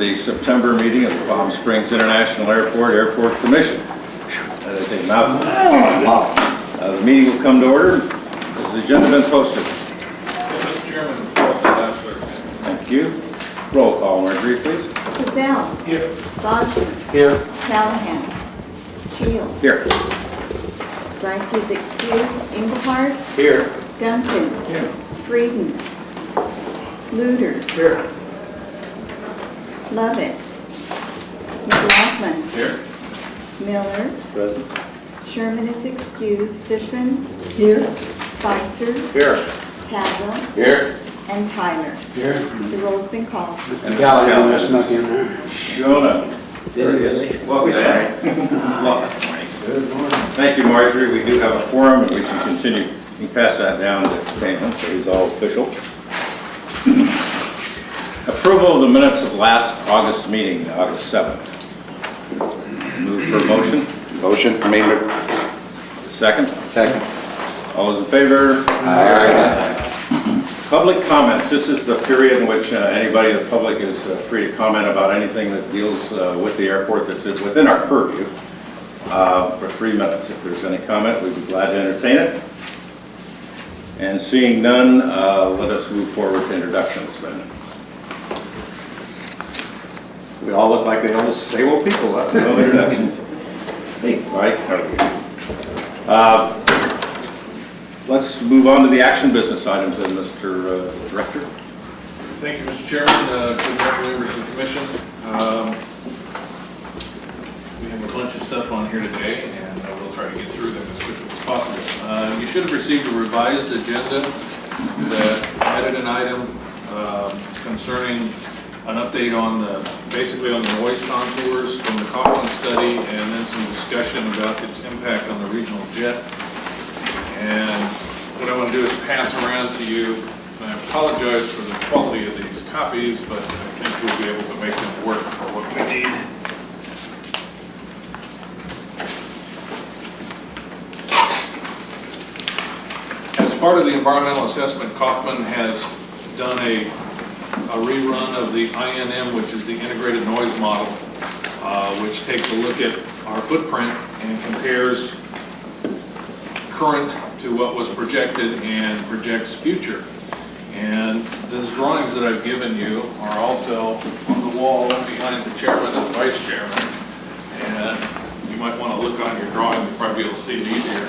the September meeting of the Palm Springs International Airport Commission. That is a mouthful. The meeting will come to order. Has the agenda been posted? Mr. Chairman, posted last Thursday. Thank you. Roll call, Marjorie, please. Gazelle. Here. Bosworth. Here. Callahan. Shield. Here. Rice is excused. Engelhardt. Here. Duncan. Here. Frieden. Luders. Here. Lovett. McLaughlin. Here. Miller. Present. Sherman is excused. Sisson. Here. Spicer. Here. Tadwell. Here. And Tyler. Here. The roll's been called. And Callahan snuck in there. Shown up. There it is. Welcome back. Good morning. Thank you, Marjorie. We do have a quorum, and we can continue. You can pass that down to Damon, so he's all official. Approval of the minutes of last August meeting, August 7th. Move for motion. Motion, amendment. Second. Second. All those in favor? Aye. Public comments. This is the period in which anybody in the public is free to comment about anything that deals with the airport that's within our purview for 3 minutes. If there's any comment, we'd be glad to entertain it. And seeing none, let us move forward to introductions then. We all look like the old same people. Huh? No introductions. Hey, Mike, how are you? Let's move on to the action business items then, Mr. Director. Thank you, Mr. Chairman. Good morning, members of the commission. We have a bunch of stuff on here today, and we'll try to get through them as quickly as possible. You should have received a revised agenda that added an item concerning an update on basically on the noise contours from the Coughlin study, and then some discussion about its impact on the regional jet. And what I want to do is pass around to you, and I apologize for the quality of these copies, but I think we'll be able to make them work for what we need. As part of the environmental assessment, Kaufman has done a rerun of the INM, which is the integrated noise model, which takes a look at our footprint and compares current to what was projected and projects future. And those drawings that I've given you are also on the wall behind the chairman and the vice chairman. And you might want to look on your drawing to probably be able to see it easier.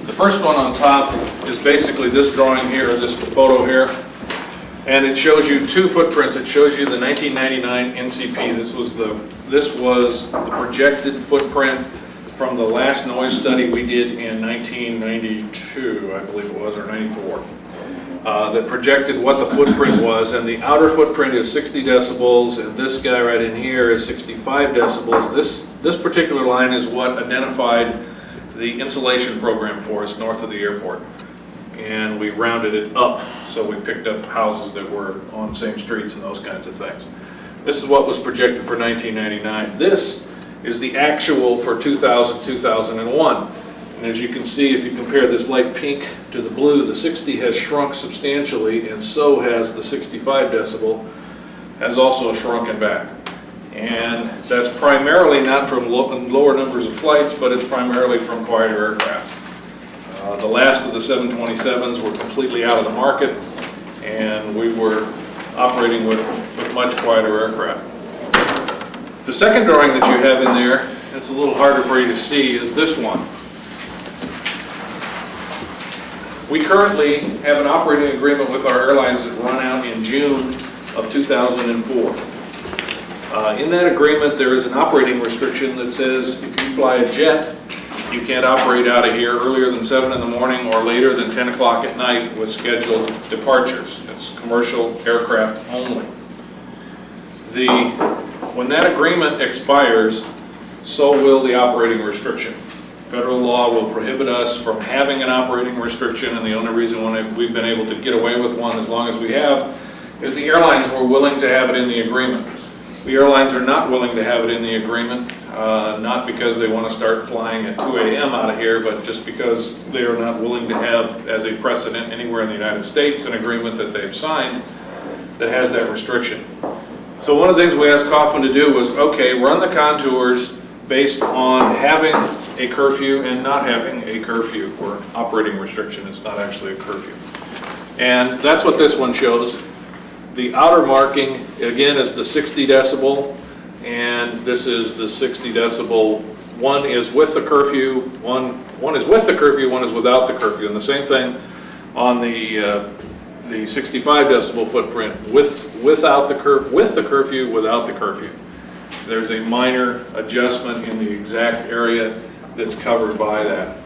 The first one on top is basically this drawing here, this photo here. And it shows you two footprints. It shows you the 1999 NCP. This was the projected footprint from the last noise study we did in 1992, I believe it was, or 94, that projected what the footprint was, and the outer footprint is 60 decibels, and this guy right in here is 65 decibels. This particular line is what identified the insulation program for us north of the airport, and we rounded it up, so we picked up houses that were on same streets and those kinds of things. This is what was projected for 1999. This is the actual for 2000-2001. And as you can see, if you compare this light pink to the blue, the 60 has shrunk substantially, and so has the 65 decibel, has also shrunken back. And that's primarily not from lower numbers of flights, but it's primarily from quieter aircraft. The last of the 727s were completely out of the market, and we were operating with much quieter aircraft. The second drawing that you have in there, it's a little harder for you to see, is this one. We currently have an operating agreement with our airlines that run out in June of 2004. In that agreement, there is an operating restriction that says if you fly a jet, you can't operate out of here earlier than 7 in the morning or later than 10 o'clock at night with scheduled departures. It's commercial aircraft only. When that agreement expires, so will the operating restriction. Federal law will prohibit us from having an operating restriction, and the only reason we've been able to get away with one as long as we have is the airlines were willing to have it in the agreement. The airlines are not willing to have it in the agreement, not because they want to start flying at 2 a.m. out of here, but just because they are not willing to have, as a precedent anywhere in the United States, an agreement that they've signed that has that restriction. So one of the things we asked Kaufman to do was, okay, run the contours based on having a curfew and not having a curfew, or operating restriction. It's not actually a curfew. And that's what this one shows. The outer marking, again, is the 60 decibel, and this is the 60 decibel. One is with the curfew, one is with the curfew, one is without the curfew. And the same thing on the 65 decibel footprint with the curfew, without the curfew. There's a minor adjustment in the exact area that's covered by that.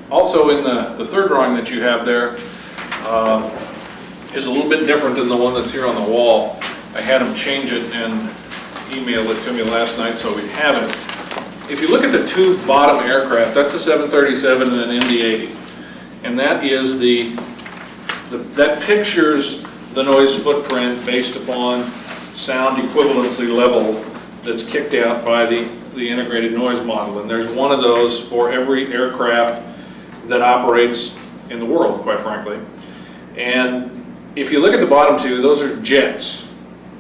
Also in the third drawing that you have there is a little bit different than the one that's here on the wall. I had them change it and email it to me last night so we have it. If you look at the two bottom aircraft, that's a 737 and an MD-80. And that is that pictures the noise footprint based upon sound equivalency level that's kicked out by the integrated noise model. And there's one of those for every aircraft that operates in the world, quite frankly. And if you look at the bottom two, those are jets,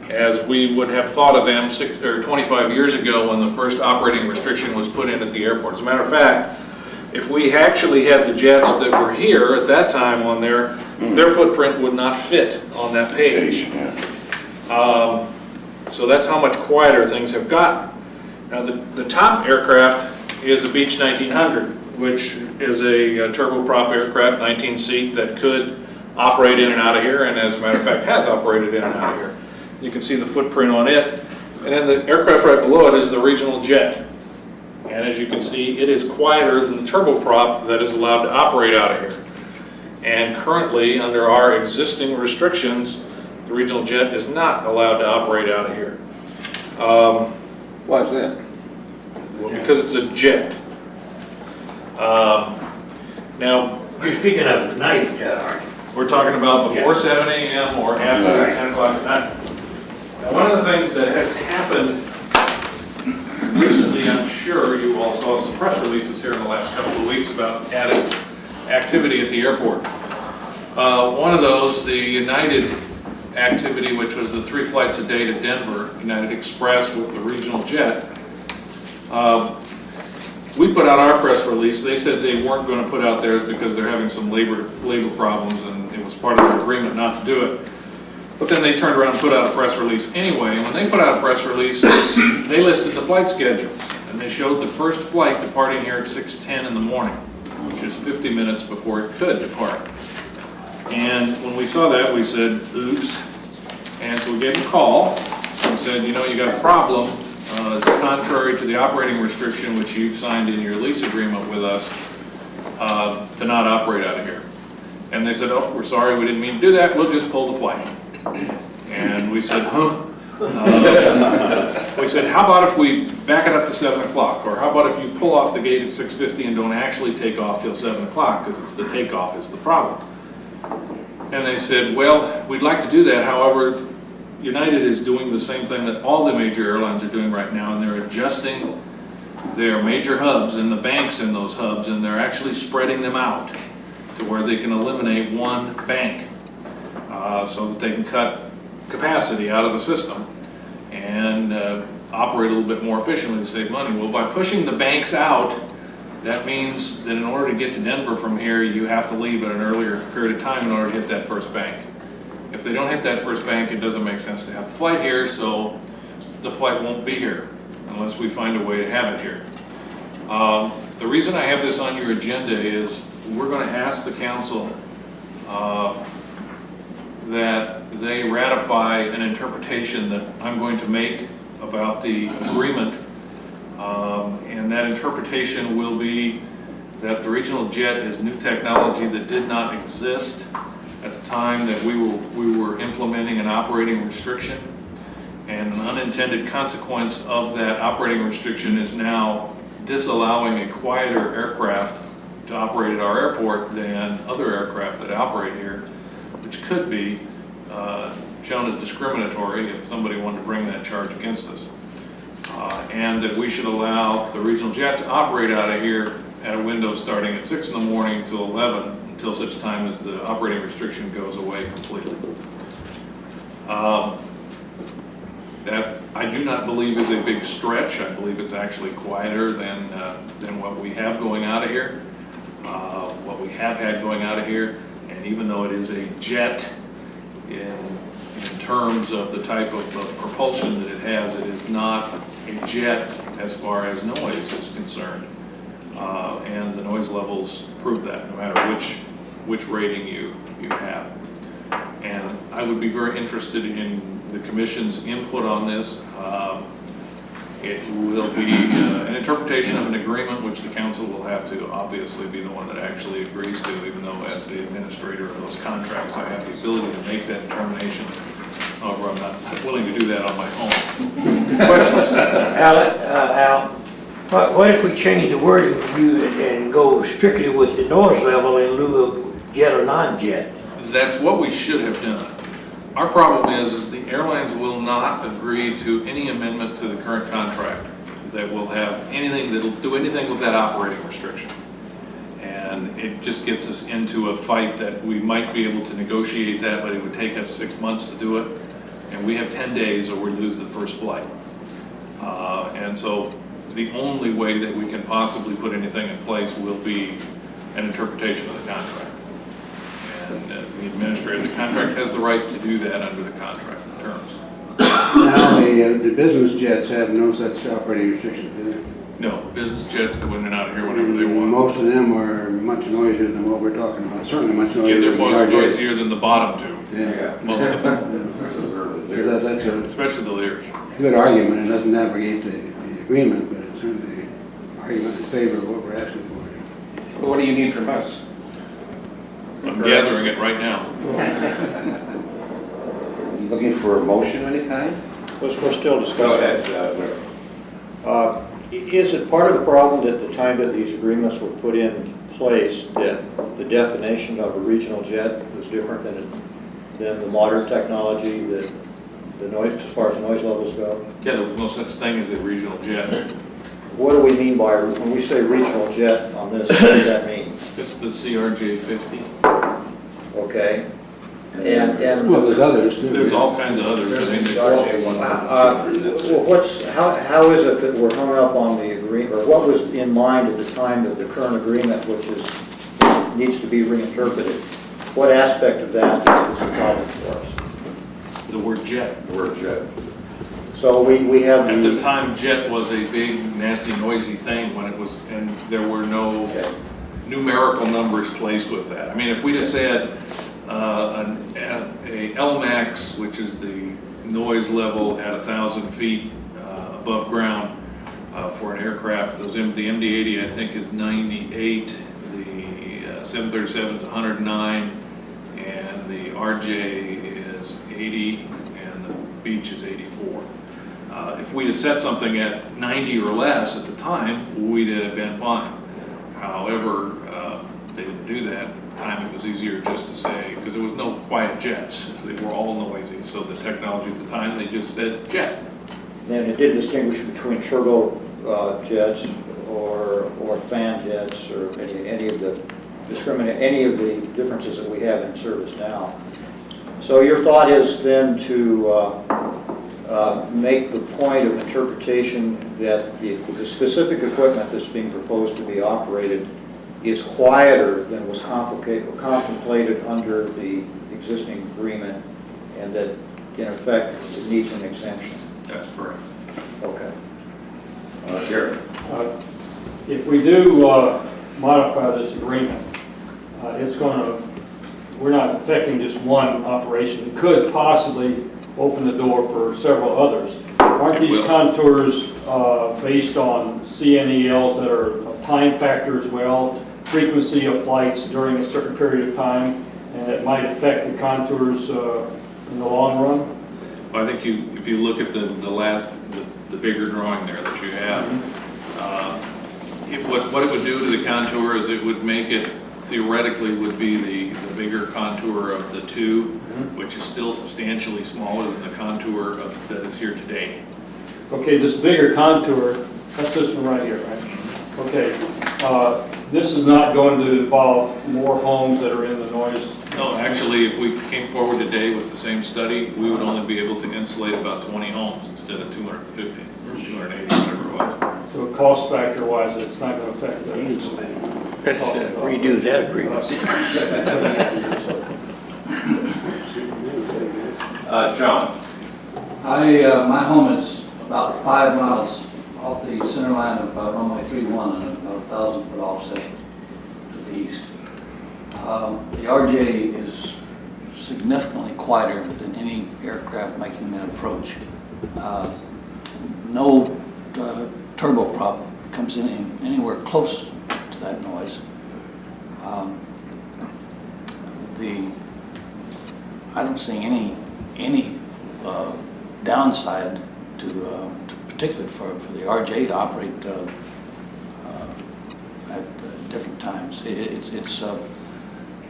as we would have thought of them 25 years ago when the first operating restriction was put in at the airport. As a matter of fact, if we actually had the jets that were here at that time on there, their footprint would not fit on that page. So that's how much quieter things have gotten. Now the top aircraft is a Beech 1900, which is a turboprop aircraft, 19-seat, that could operate in and out of here, and as a matter of fact has operated in and out of here. You can see the footprint on it. And then the aircraft right below it is the regional jet. And as you can see, it is quieter than the turboprop that is allowed to operate out of here. And currently, under our existing restrictions, the regional jet is not allowed to operate out of here. Why is that? Well, because it's a jet. Now, You're speaking of night, we're talking about before 7 a.m. or after Right. 10 o'clock at night. Now, one of the things that has happened recently, I'm sure you all saw some press releases here in the last couple of weeks about added activity at the airport. One of those, the United activity, which was the 3 flights a day to Denver, United Express with the regional jet. We put out our press release. They said they weren't going to put out theirs because they're having some labor problems, and it was part of their agreement not to do it. But then they turned around and put out a press release anyway. And when they put out a press release, they listed the flight schedules, and they showed the first flight departing here at 6:10 in the morning, which is 50 minutes before it could depart. And when we saw that, we said, oops. And so we gave them a call and said, you know, you got a problem. It's contrary to the operating restriction which you've signed in your lease agreement with us to not operate out of here. And they said, oh, we're sorry, we didn't mean to do that. We'll just pull the flight. And we said, huh? We said, how about if we back it up to 7 o'clock? Or how about if you pull off the gate at 6:50 and don't actually take off till 7 o'clock, because it's the takeoff is the problem. And they said, well, we'd like to do that. However, United is doing the same thing that all the major airlines are doing right now, and they're adjusting their major hubs and the banks in those hubs, and they're actually spreading them out to where they can eliminate one bank so that they can cut capacity out of the system and operate a little bit more efficiently to save money. Well, by pushing the banks out, that means that in order to get to Denver from here, you have to leave at an earlier period of time in order to hit that first bank. If they don't hit that first bank, it doesn't make sense to have a flight here, so the flight won't be here unless we find a way to have it here. The reason I have this on your agenda is we're going to ask the council that they ratify an interpretation that I'm going to make about the agreement, and that interpretation will be that the regional jet is new technology that did not exist at the time that we were implementing an operating restriction, and an unintended consequence of that operating restriction is now disallowing a quieter aircraft to operate at our airport than other aircraft that operate here, which could be shown as discriminatory if somebody wanted to bring that charge against us. And that we should allow the regional jet to operate out of here at a window starting at 6 in the morning to 11 until such time as the operating restriction goes away completely. That I do not believe is a big stretch. I believe it's actually quieter than what we have going out of here, what we have had going out of here. And even though it is a jet in terms of the type of propulsion that it has, it is not a jet as far as noise is concerned. And the noise levels prove that, no matter which rating you have. And I would be very interested in the commission's input on this. It will be an interpretation of an agreement, which the council will have to obviously be the one that actually agrees to, even though as the administrator of those contracts, I have the ability to make that determination. However, I'm not willing to do that on my own. Questions? Al, what if we change the wording and go strictly with the noise level in lieu of jet or non-jet? That's what we should have done. Our problem is the airlines will not agree to any amendment to the current contract that will have anything, that'll do anything with that operating restriction. And it just gets us into a fight that we might be able to negotiate that, but it would take us 6 months to do it. And we have 10 days or we lose the first flight. And so the only way that we can possibly put anything in place will be an interpretation of the contract. And the administrator of the contract has the right to do that under the contract terms. Now, the business jets have no such operating restrictions, do they? No, business jets go in and out of here whenever they want. Most of them are much noisier than what we're talking about, certainly much Yeah, noisier they're than most our jets. noisier than the bottom two, Yeah. most of them, So that's a especially the Lears. good argument. It doesn't abrogate the agreement, but it's certainly an argument in favor of what we're asking for. Well, what do you need from us? I'm gathering it right now. You looking for a motion of any kind? We're still Go discussing. ahead. Is it part of the problem that the time that these agreements were put in place, that the definition of a regional jet was different than the modern technology, that the noise, as far as noise levels go? Yeah, there was no such thing as a regional jet. What do we mean by, when we say regional jet on this, what does that mean? It's the CRJ-50. Okay? And Well, there's others too. There's all kinds of others. I mean, how is it that we're hung up on the agreement, or what was in mind at the time of the current agreement, which needs to be reinterpreted? What aspect of that is a problem for us? the word jet. Word jet. So we have At the time, jet was a big, nasty, noisy thing when it was, and there were no Okay. numerical numbers placed with that. I mean, if we just said a LMAX, which is the noise level at 1,000 feet above ground for an aircraft, the MD-80 I think is 98, the 737 is 109, and the RJ is 80, and the Beech is 84. If we'd have set something at 90 or less at the time, we'd have been fine. However, they didn't do that. At the time, it was easier just to say, because there was no quiet jets. They were all noisy. So the technology at the time, they just said jet. And it did distinguish between turbo jets or fan jets, or any of the differences that we have in service now. So your thought is then to make the point of interpretation that the specific equipment that's being proposed to be operated is quieter than was contemplated under the existing agreement, and that in effect it needs an exemption. That's correct. Okay. Gary? If we do modify this agreement, we're not affecting just one operation. It could possibly open the door for several others. Aren't It these will. contours based on CNELs that are a time factor as well, frequency of flights during a certain period of time, and it might affect the contours in the long run? Well, I think if you look at the bigger drawing there that you have, what it would do to the contour is it would make it, theoretically, would be the bigger contour of the two, which is still substantially smaller than the contour that is here today. Okay, this bigger contour, that's this one right here, right? Okay, this is not going to involve more homes that are in the noise No, actually, if we came forward today with the same study, we would only be able to insulate about 20 homes instead of 250 or 280, whatever it was. So cost factor wise, it's not going to affect that. Let's redo that agreement. John? My home is about 5 miles off the center line of runway 31 and about 1,000 foot offset to the east. The RJ is significantly quieter than any aircraft making that approach. No turboprop comes in anywhere close to that noise. I don't see any downside to particularly for the RJ to operate at different times. It's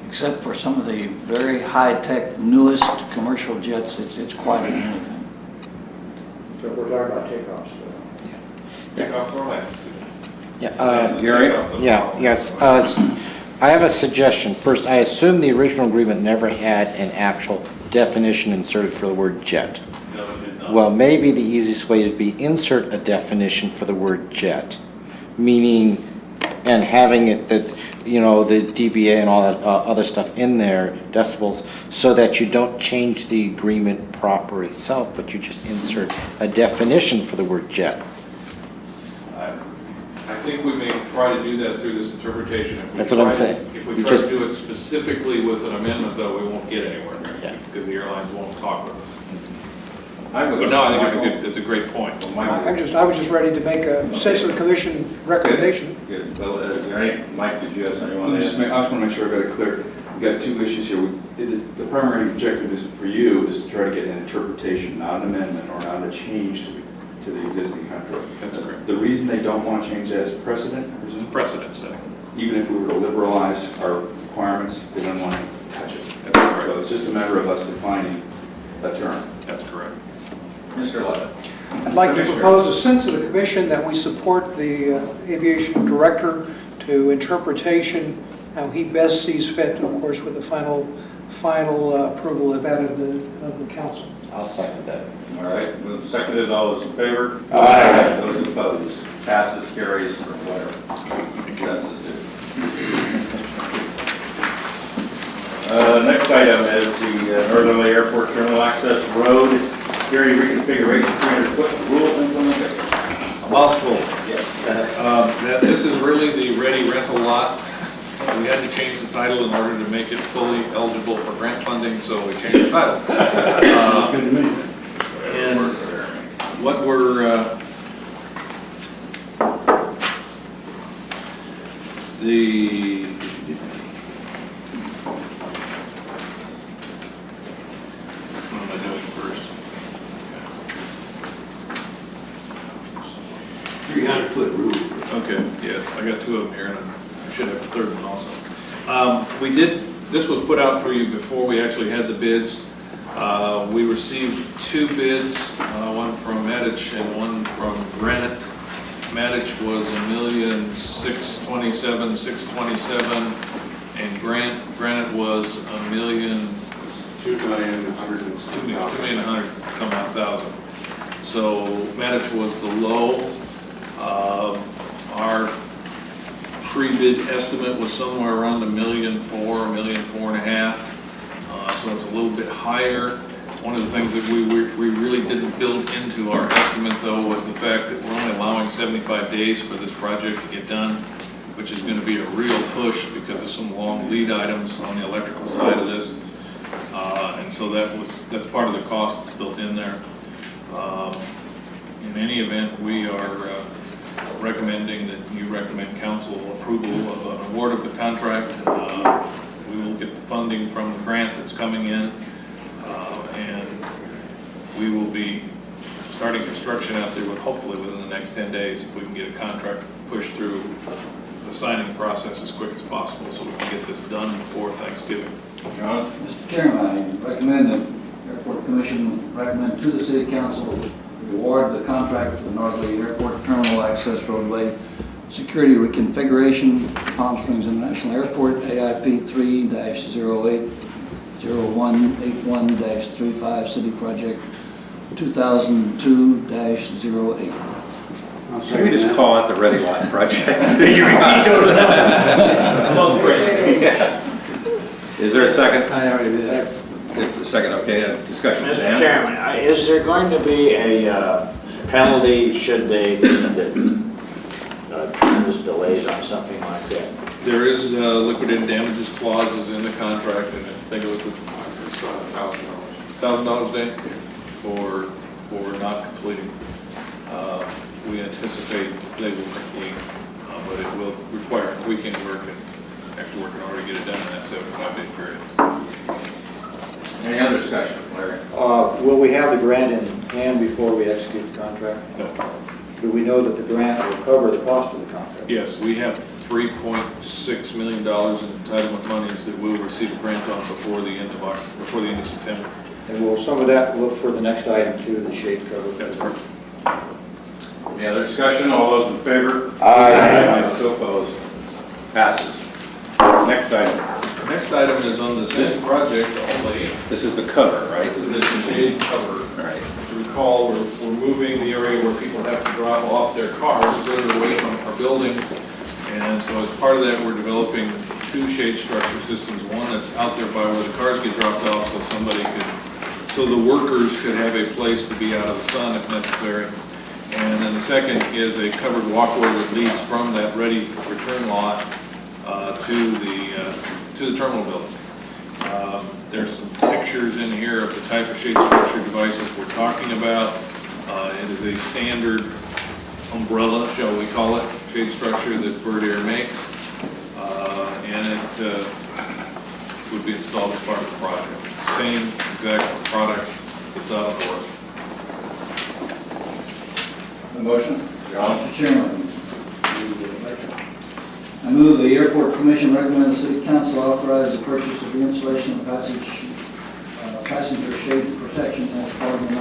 except for some of the very high-tech, newest commercial jets, it's quieter than anything. So we're talking about takeoffs. Gary? Yes. I have a suggestion. First, I assume the original agreement never had an actual definition inserted for the word jet. No, it did not. Well, maybe the easiest way would be insert a definition for the word jet, meaning, and having it that, you know, the dBA and all that other stuff in there, decibels, so that you don't change the agreement proper itself, but you just insert a definition for the word jet. I think we may try to do that through this interpretation. If we That's what I'm try to- saying. If we You try just- to do it specifically with an amendment, though, we won't get anywhere. Yeah. Because the airlines won't talk with us. I But no, I think it's a great point. I was just ready to make a sense of the commission recommendation. Good. Well, is there any, Mike, did you have something you I wanted to just add? want to make sure I got it clear. We've got two issues here. The primary objective is for you is to try to get an interpretation, not an amendment or not a change to the existing contract. That's correct. The reason they don't want to change that is precedent, I It's presume? precedent setting. Even if we were to liberalize our requirements, they don't want to touch it. That's correct. So it's just a matter of us defining a term. That's correct. Mr. Levitt? I'd like to Commissioner. propose a sense of the commission that we support the aviation director to interpretation, how he best sees fit, of course, with the final approval of that of the council. I'll second that. All right, moved, seconded, all those in favor? Aye. Those opposed? Passes, carries, or whatever. Consensus is. Next item is the Northerly Airport Terminal Access Road Security Reconfiguration 300-foot rule implementation. A mouthful. This is really the ready rental lot. We had to change the title in order to make it fully eligible for grant funding, so we changed the title. And what we're, what am I doing first? 300-foot roof. Okay, yes, I got two of them here, and I should have a third one also. This was put out for you before we actually had the bids. We received two bids, one from Medich and one from Granite. Medich was $1,627,627, and Granite was $2,100,000. So Medich was the low. Our pre-bid estimate was somewhere around $1,400,000, $1,450,000. So it's a little bit higher. One of the things that we really didn't build into our estimate, though, was the fact that we're only allowing 75 days for this project to get done, which is going to be a real push because of some long lead items on the electrical side of this. And so that's part of the cost that's built in there. In any event, we are recommending that you recommend council approval of an award of the contract. We will get the funding from the grant that's coming in, and we will be starting construction out there hopefully within the next 10 days if we can get a contract pushed through the signing process as quick as possible so we can get this done before Thanksgiving. John? Mr. Chairman, I recommend the Airport Commission recommend to the City Council the award of the contract for the Northerly Airport Terminal Access Roadway Security Reconfiguration, Palm Springs International Airport, AIP 3-08 0181-35, City Project 2002-08. I'll Should we second just that. call it the Ready Lot Project? Is there a second? I already did. If the second, okay, discussion. Mr. Dan? Chairman, is there going to be a penalty should they tremendous delays on something like that? There is liquidated damages clauses in the contract, and I think it was $1,000 a day for not completing. We anticipate they will complete, but it will require weekend work and extra work in order to get it done in that 75-day period. Any other discussion, Larry? Will we have the grant in hand before we execute the contract? No. Do we know that the grant will cover the cost of the contract? Yes, we have $3.6 million in entitlement monies that we'll receive a grant on before the end of September. And will some of that look for the next item too, the shade cover? That's correct. Any other discussion? All those in favor? Aye. Those opposed? Passes. Next item. Next item is on the same project only. This is the cover, right? This is the shade cover. All right. If you recall, we're moving the area where people have to drop off their cars further away from our building. And so as part of that, we're developing 2 shade structure systems. One that's out there by where the cars get dropped off so the workers could have a place to be out of the sun if necessary. And then the second is a covered walkway that leads from that ready return lot to the terminal building. There's some pictures in here of the type of shade structure devices we're talking about. It is a standard umbrella, shall we call it, shade structure that Bird Air makes. And it would be installed as part of the project. Same exact product, it's out of work. The motion? John? Mr. Chairman, I move the Airport Commission recommend the City Council authorize the purchase of the installation of passenger shade protection as part of the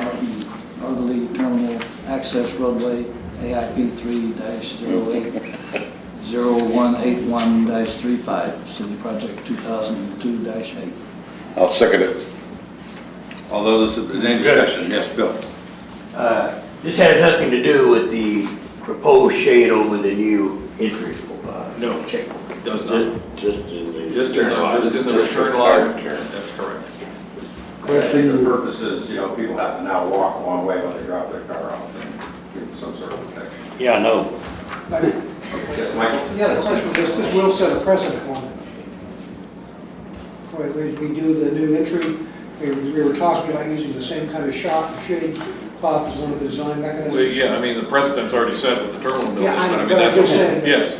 Northerly Terminal Access Roadway AIP 3-0181-35, City Project 2002-8. I'll second it. All those, any discussion? Yes, Bill? This has nothing to do with the proposed shade over the new entry. No, check. it does not. Just in the. Just in the return lot. That's correct. I think the purpose is, people have to now walk a long way when they drop their car off and give them some sort of protection. Yeah, I know. Yes, Michael? Yeah, the question is, this will set a precedent one. We do the new entry, we were talking about using the same kind of shade cloth as one of the design mechanisms. Well, yeah, I mean, the precedent's already set with the terminal building. Yeah, I know, mean, but I'm that's just okay. saying. Yes.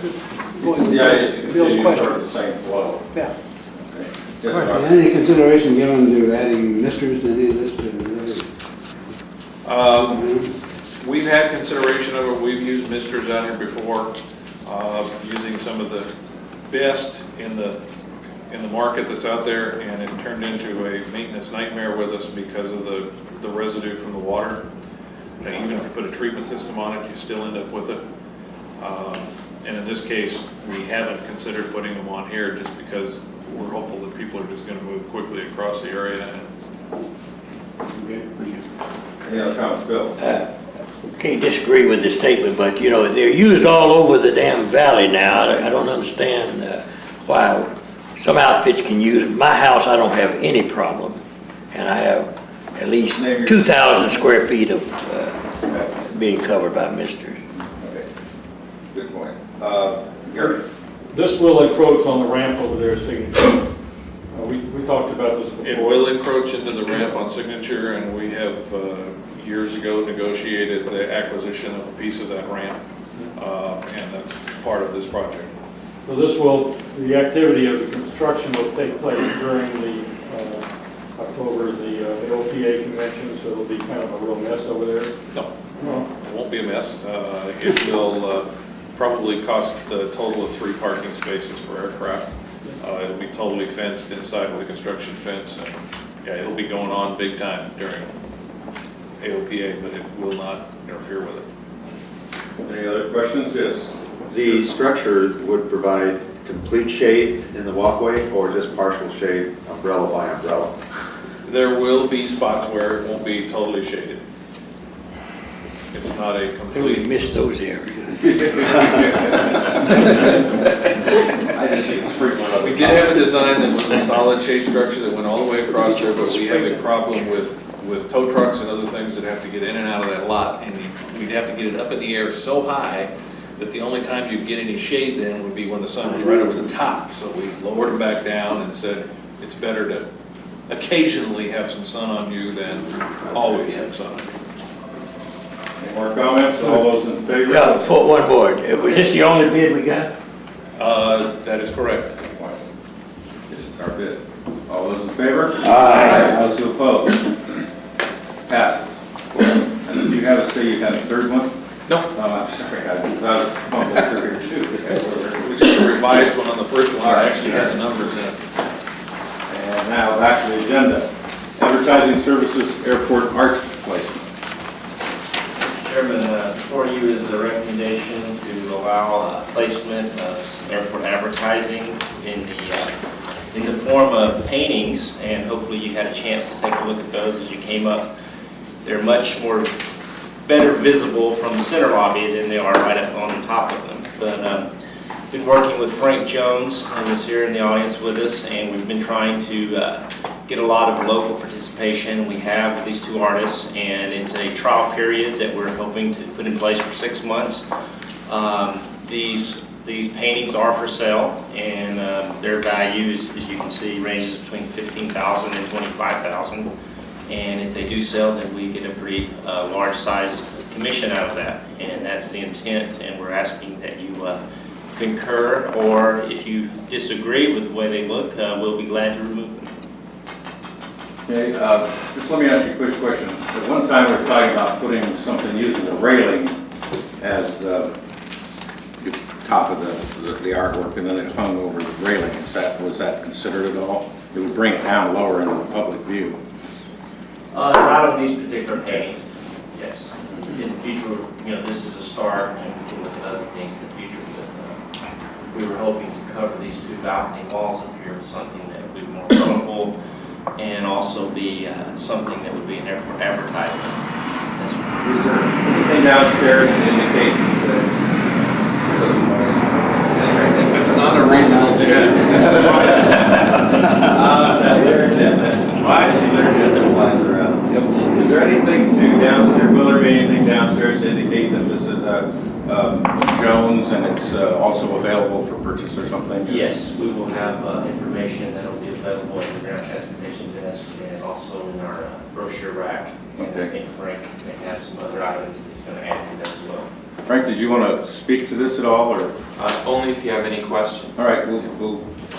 Yeah, just to Bill's continue question. sort of the same flow. Yeah. Okay. Yes, Roger? Any consideration given to adding misters to any of this? We've had consideration of it. We've used misters out here before, using some of the best in the market that's out there, and it turned into a maintenance nightmare with us because of the residue from the water. And even if you put a treatment system on it, you still end up with it. And in this case, we haven't considered putting them on here just because we're hopeful that people are just going to move quickly across the area. Any other comments, Bill? Can't disagree with this statement, but they're used all over the damn valley now. I don't understand why some outfits can use it. My house, I don't have any problem, and I have at least 2,000 square feet of being covered by misters. Okay. Good point. Gary? This will encroach on the ramp over there, Signature. We talked about this before. It will encroach into the ramp on Signature, and we have years ago negotiated the acquisition of a piece of that ramp, and that's part of this project. So the activity of the construction will take place during the October, the OPA convention, so it'll be kind of a real mess over there. No, it won't be a mess. It will probably cost a total of 3 parking spaces for aircraft. It'll be totally fenced inside with a construction fence, and yeah, it'll be going on big time during AOPA, but it will not interfere with it. Any other questions? Yes. The structure would provide complete shade in the walkway or just partial shade, umbrella by umbrella? There will be spots where it won't be totally shaded. It's not a We complete, missed those areas. I just think it's frequent. we did have a design that was a solid shade structure that went all the way across there, but we have a problem with tow trucks and other things that have to get in and out of that lot. And we'd have to get it up in the air so high that the only time you'd get any shade then would be when the sun was right over the top. So we lowered them back down and said, it's better to occasionally have some sun on you than always have sun on you. Any more comments? All those in favor? Yeah, for one more. Was this the only bid we got? That is correct. This is our bid. All those in favor? Aye. Those who oppose? Passes. And did you have to say you had a third one? No. I'm sorry, I was fumbled through here too. It was just a revised one on the first one, I actually had the numbers in it. And now back to the agenda. Advertising services, airport art placement. Chairman, before you is a recommendation to allow placement of airport advertising in the form of paintings, and hopefully you had a chance to take a look at those as you came up. They're much more better visible from the center lobby than they are right up on the top of them. But been working with Frank Jones, who is here in the audience with us, and we've been trying to get a lot of local participation. We have with these two artists, and it's a trial period that we're hoping to put in place for 6 months. These paintings are for sale, and their value, as you can see, ranges between $15,000 and $25,000. And if they do sell, then we get a pretty large size commission out of that, and that's the intent. And we're asking that you concur, or if you disagree with the way they look, we'll be glad to remove them. Okay, just let me ask you a quick question. At one time we were talking about putting something using the railing as the top of the artwork, and then it hung over the railing. Was that considered at all? It would bring it down lower into the public view. Not on these particular paintings, yes. In the future, this is a start, and we can look at other things in the future. But we were hoping to cover these two balcony walls up here with something that would be more colorful, and also be something that would be an airport advertisement. Is there anything downstairs to indicate that It's not a regional jet. Is there anything to downstairs, will there be anything downstairs to indicate that this is a Jones and it's also available for purchase or something? Yes, we will have information that will be available at the ground transportation desk, and also in our brochure rack. Okay. I think Frank may have some other items that he's going to add to that as well. Frank, did you want to speak to this at all, or? Only if you have any questions. All right, we'll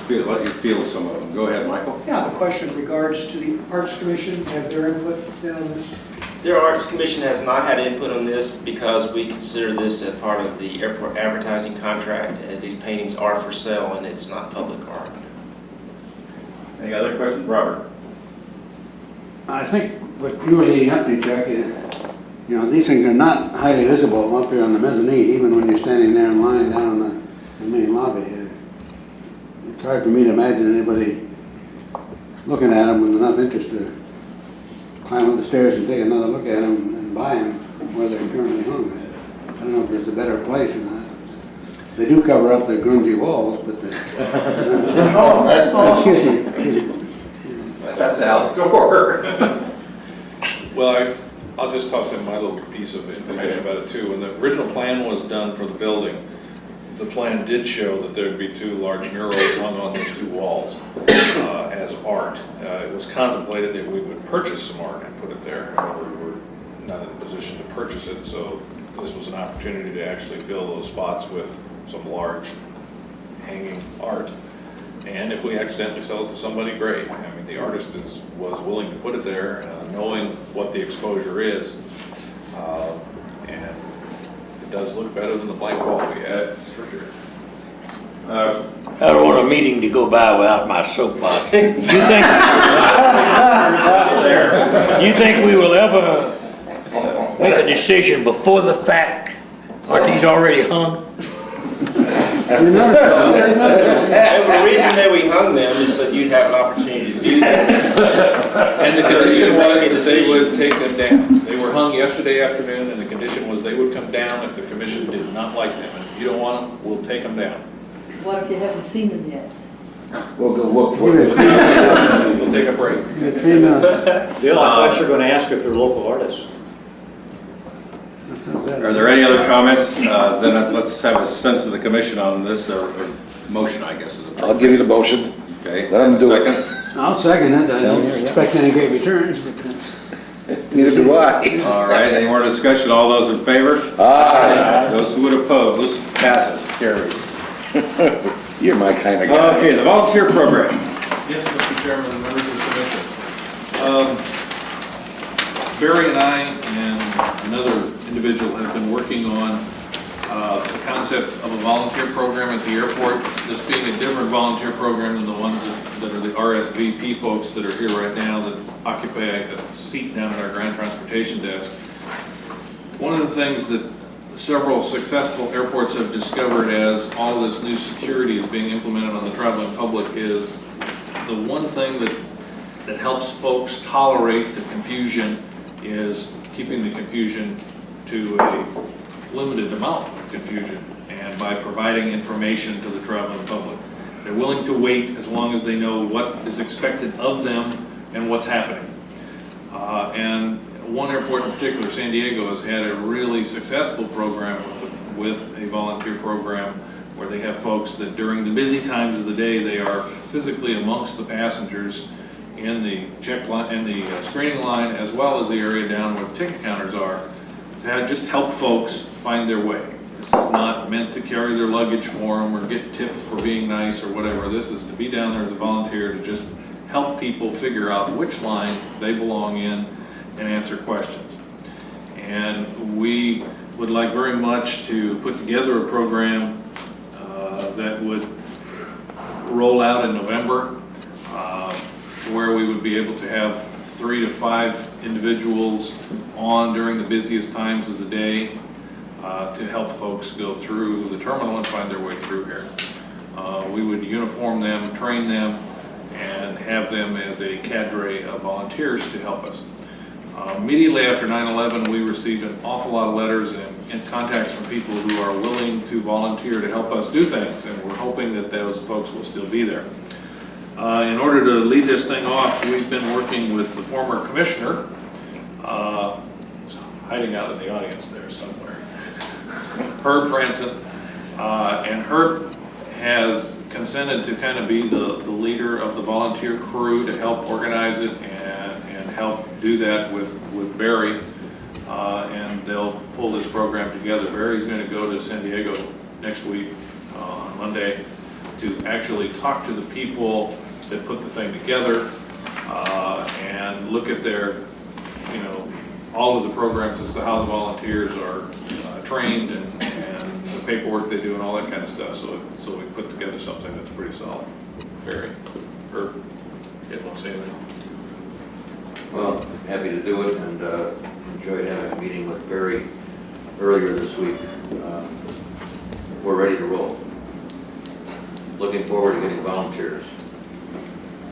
let you field some of them. Go ahead, Michael. Yeah, the question regards to the Arts Commission, have their input been on this? Their Arts Commission has not had input on this because we consider this as part of the airport advertising contract, as these paintings are for sale and it's not public art. Any other questions, Robert? I think what you were leading up to, Chuck, is, these things are not highly visible up here on the mezzanine, even when you're standing there in line down in the main lobby. It's hard for me to imagine anybody looking at them with enough interest to climb up the stairs and take another look at them and buy them where they're currently hung. I don't know if there's a better place or not. They do cover up the grungy walls, but That's Al's door. Well, I'll just toss in my little piece of information about it too. When the original plan was done for the building, the plan did show that there'd be two large murals hung on those two walls as art. It was contemplated that we would purchase some art and put it there. However, we were not in a position to purchase it, so this was an opportunity to actually fill those spots with some large hanging art. And if we accidentally sell it to somebody, great. I mean, the artist was willing to put it there, knowing what the exposure is. And it does look better than the blank wall we had, for sure. I don't want a meeting to go by without my soapbox. You think we will ever make a decision before the fact? Aren't these already hung? You noticed that, you noticed that. And the reason that we hung them is that you'd have an opportunity to do that. And the So condition you make was a that they decision. would take them down. They were hung yesterday afternoon, and the condition was they would come down if the commission did not like them. And if you don't want them, we'll take them down. What if you haven't seen them yet? We'll go look for Give it. it We'll take a break. 3 minutes. Bill, I thought you were going to ask if they're local artists. Are there any other comments? Then let's have a sense of the commission on this, or motion, I guess. Is I'll give you the motion. Okay. Let 'em do it. Second. I'll second it. I don't expect any great returns, but that's. Neither do I. All right, any more discussion? All those in favor? Aye. Those who would oppose, passes, carries. You're my kind of guy. Okay, the volunteer program. Yes, Mr. Chairman and members of the commission. Barry and I and another individual have been working on the concept of a volunteer program at the airport, this being a different volunteer program than the ones that are the RSVP folks that are here right now that occupy a seat down at our ground transportation desk. One of the things that several successful airports have discovered as all of this new security is being implemented on the traveling public is the one thing that helps folks tolerate the confusion is keeping the confusion to a limited amount of confusion, and by providing information to the traveling public. They're willing to wait as long as they know what is expected of them and what's happening. And one airport in particular, San Diego, has had a really successful program with a volunteer program where they have folks that during the busy times of the day, they are physically amongst the passengers in the check line, in the screening line, as well as the area down where the ticket counters are, to just help folks find their way. This is not meant to carry their luggage for them or get tipped for being nice or whatever. This is to be down there as a volunteer to just help people figure out which line they belong in and answer questions. And we would like very much to put together a program that would roll out in November, where we would be able to have 3 to 5 individuals on during the busiest times of the day to help folks go through the terminal and find their way through here. We would uniform them, train them, and have them as a cadre of volunteers to help us. Immediately after 9/11, we received an awful lot of letters and contacts from people who are willing to volunteer to help us do things, and we're hoping that those folks will still be there. In order to lead this thing off, we've been working with the former commissioner, hiding out in the audience there somewhere, Herb Franson, and Herb has consented to kind of be the leader of the volunteer crew to help organize it and help do that with Barry, and they'll pull this program together. Barry's going to go to San Diego next week on Monday to actually talk to the people that put the thing together and look at their, all of the programs as to how the volunteers are trained and the paperwork they do and all that kind of stuff. So we put together something that's pretty solid. Barry, Herb, you want to say anything? Well, happy to do it, and enjoyed having a meeting with Barry earlier this week. We're ready to roll. Looking forward to getting volunteers.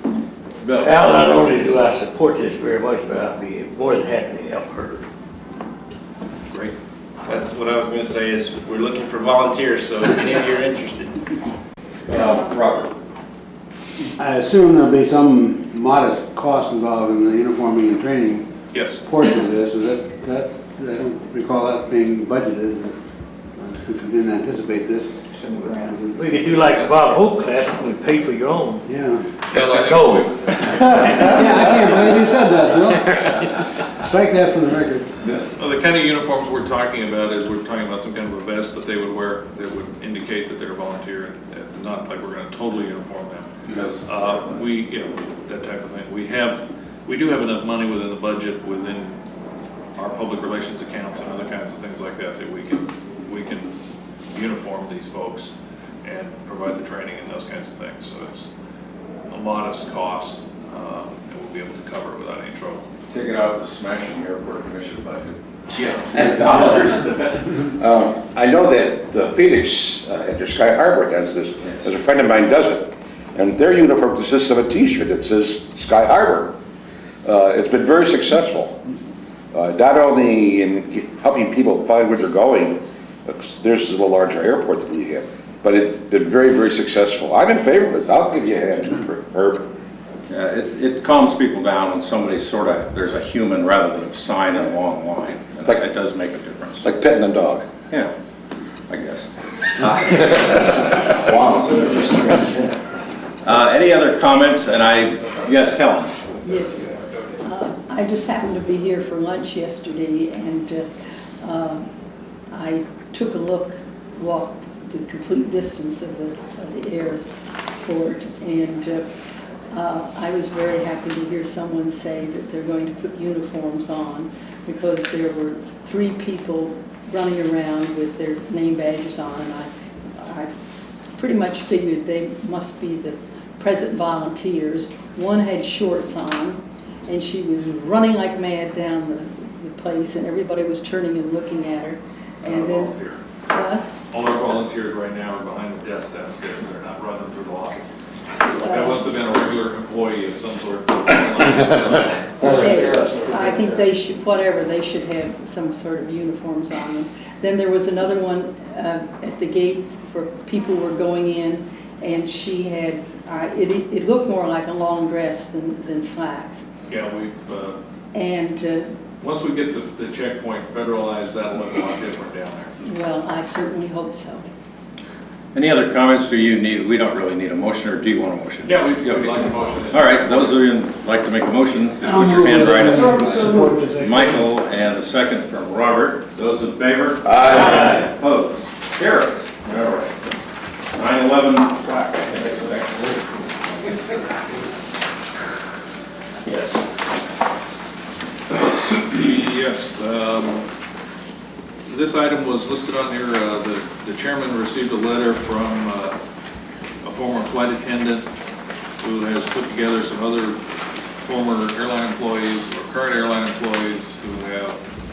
Al, not only do I support this very much, but I'll be more than happy to help her. Great. That's what I was going to say is we're looking for volunteers, so if any of you are interested. Robert. I assume there'll be some modest cost involved in the uniforming and training Yes. portion of this. Is that I don't recall that being budgeted, since we didn't anticipate this. We could do like the Bob Hope class, and we pay for your own. Yeah. Well, I think Go. Yeah, I can't believe you said that, Bill. Strike that from the record. Well, the kind of uniforms we're talking about is we're talking about some kind of a vest that they would wear that would indicate that they're a volunteer, and not like we're going to totally uniform them. That type of thing. We do have enough money within the budget, within our public relations accounts and other kinds of things like that, that we can uniform these folks and provide the training and those kinds of things. So it's a modest cost, and we'll be able to cover it without any trouble. Take it out of the smashing airport commission budget. I know that the Phoenix at their Sky Harbor does this, as a friend of mine does it. And their uniform consists of a T-shirt that says Sky Harbor. It's been very successful, not only in helping people find where they're going, there's a little larger airport that we have, but it's been very, very successful. I'm in favor of it. I'll give you a hand, Herb. It calms people down when somebody there's a human rather than a sign in a long line. It does make a difference. Like petting a dog. Yeah, I guess. Any other comments? Yes, Helen? Yes. I just happened to be here for lunch yesterday, and I took a look, walked the complete distance of the airport, and I was very happy to hear someone say that they're going to put uniforms on, because there were 3 people running around with their name badges on, and I pretty much figured they must be the present volunteers. One had shorts on, and she was running like mad down the place, and everybody was turning and looking at her. And then, what? All our volunteers right now are behind the desk downstairs. They're not running through the lobby. That must have been a regular employee of some sort. I think they should, whatever, they should have some sort of uniforms on them. Then there was another one at the gate for people who were going in, and she had, it looked more like a long dress than slacks. Yeah, And once we get the checkpoint federalized, that'll look a lot different down there. well, I certainly hope so. Any other comments? We don't really need a motion, or do you want a motion? Yeah, we'd like a motion. All right, those of you who'd like to make a motion, just put your hand right up. Michael, and the second from Robert. Those in favor? Aye. Opposed? Carries. All right. 9/11 plaque. Yes, this item was listed on here. The chairman received a letter from a former flight attendant who has put together some other former airline employees or current airline employees who have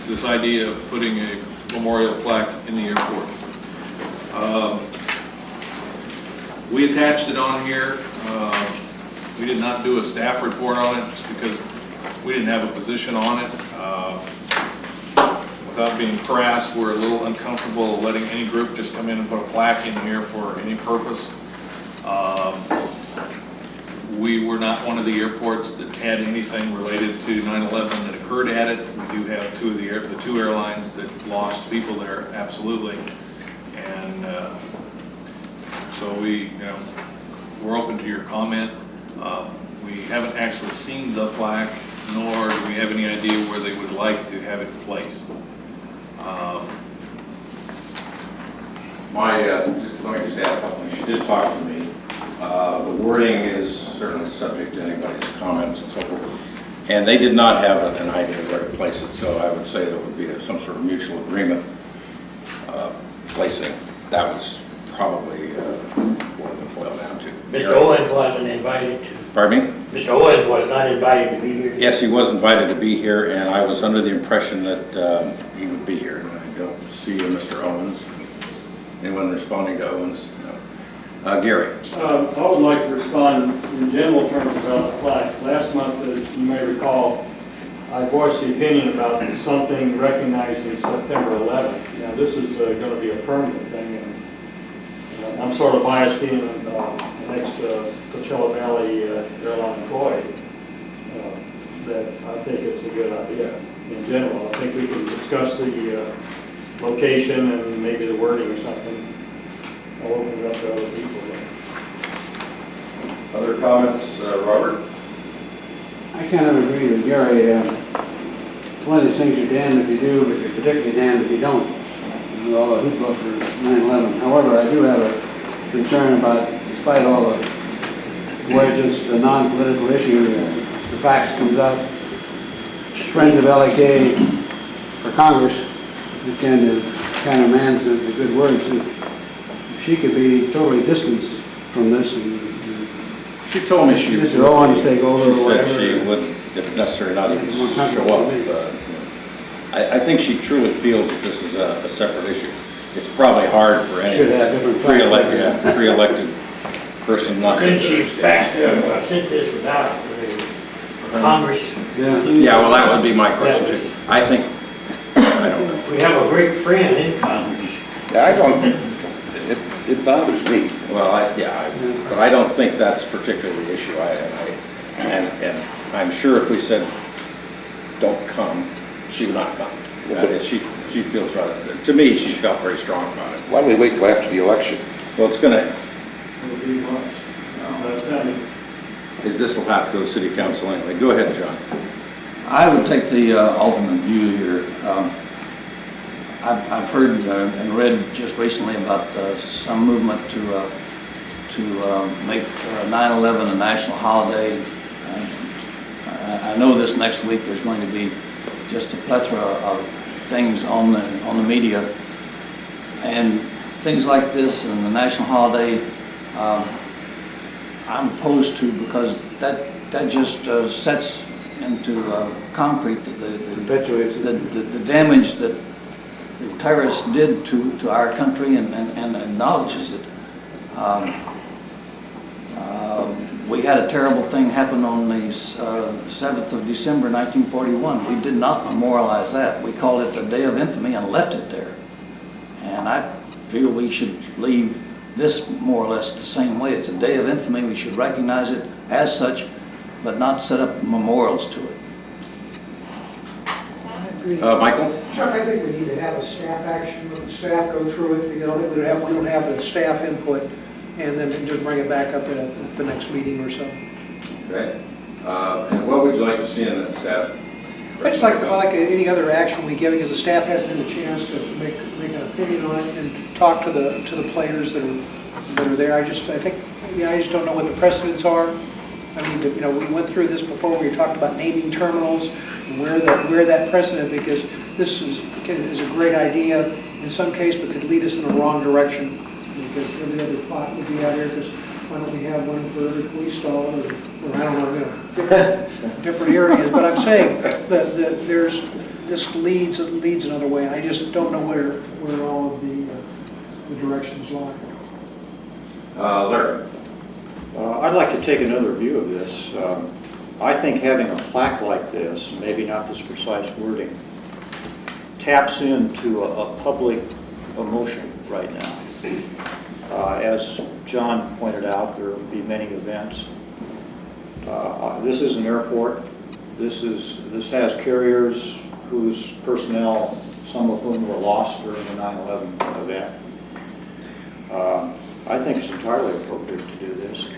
this idea of putting a memorial plaque in the airport. We attached it on here. We did not do a staff report on it just because we didn't have a position on it. Without being crass, we're a little uncomfortable letting any group just come in and put a plaque in here for any purpose. We were not one of the airports that had anything related to 9/11 that occurred at it. We do have the 2 airlines that lost people there, absolutely. And so we're open to your comment. We haven't actually seen the plaque, nor do we have any idea where they would like to have it placed. Let me just add a couple things. She did talk to me. The wording is certainly subject to anybody's comments and so forth. And they did not have an idea of where to place it, so I would say there would be some sort of mutual agreement placing. That was probably what it would boil down to. Mr. Owens wasn't invited to. Pardon me? Mr. Owens was not invited to be here today. Yes, he was invited to be here, and I was under the impression that he would be here. And I don't see Mr. Owens. Anyone responding to Owens? No. Gary. I would like to respond in general terms about the plaque. Last month, as you may recall, I voiced the opinion about something recognizing September 11th. Now, this is going to be a permanent thing, and I'm sort of biased being an ex-Coachella Valley airline employee, that I think it's a good idea in general. I think we can discuss the location and maybe the wording or something. I'll open it up to other people. Other comments, Robert? I kind of agree with Gary. One of these things you're damned if you do, but you're particularly damned if you don't. With all the hoopla for 9/11. However, I do have a concern about, despite all the wedges, the non-political issue, the facts comes out. Friends of LAK for Congress, who kind of mans the good words. If she could be totally distanced from this, and she told me she Mr. Owens take over or she whatever. said she would, if necessary, not even show up. I think she truly feels that this is a separate issue. It's probably hard for any Should have different pre-elected person not to. Couldn't she fax, sent this without Congress? Yeah, well, that would be my question too. I think, I don't know. We have a great friend in Congress. Yeah, I don't, it bothers me. Well, but I don't think that's particularly the issue. And I'm sure if we said, don't come, she would not come. She feels rather, to me, she felt very strong about it. Why don't we wait till after the election? Well, it's gonna, It'll be months. By the time this will have to go to city council anyway. Go ahead, John. I would take the alternate view here. I've heard and read just recently about some movement to make 9/11 a national holiday. I know this next week there's going to be just a plethora of things on the media, and things like this and the national holiday I'm opposed to, because that just sets into concrete the damage that the terrorists did to our country and acknowledges it. We had a terrible thing happen on the 7th of December 1941. We did not memorialize that. We called it a day of infamy and left it there. And I feel we should leave this more or less the same way. It's a day of infamy. We should recognize it as such, but not set up memorials to it. I agree. Michael? Chuck, I think we need to have a staff action, let the staff go through it, we don't have the staff input, and then just bring it back up at the next meeting or so. Okay. And what would you like to see in that staff? I just like any other action we give, because the staff hasn't had a chance to make an opinion on it and talk to the players that are there. I just don't know what the precedents are. I mean, we went through this before. We talked about naming terminals and where that precedent, because this is a great idea in some case, but could lead us in the wrong direction, because every other plot would be out here. Just why don't we have one for every police stall, or I don't know, different areas. But I'm saying that this leads another way. I just don't know where all of the directions lie. Larry? I'd like to take another view of this. I think having a plaque like this, maybe not this precise wording, taps into a public emotion right now. As John pointed out, there will be many events. This is an airport. This has carriers whose personnel, some of whom were lost during the 9/11 event. I think it's entirely appropriate to do this.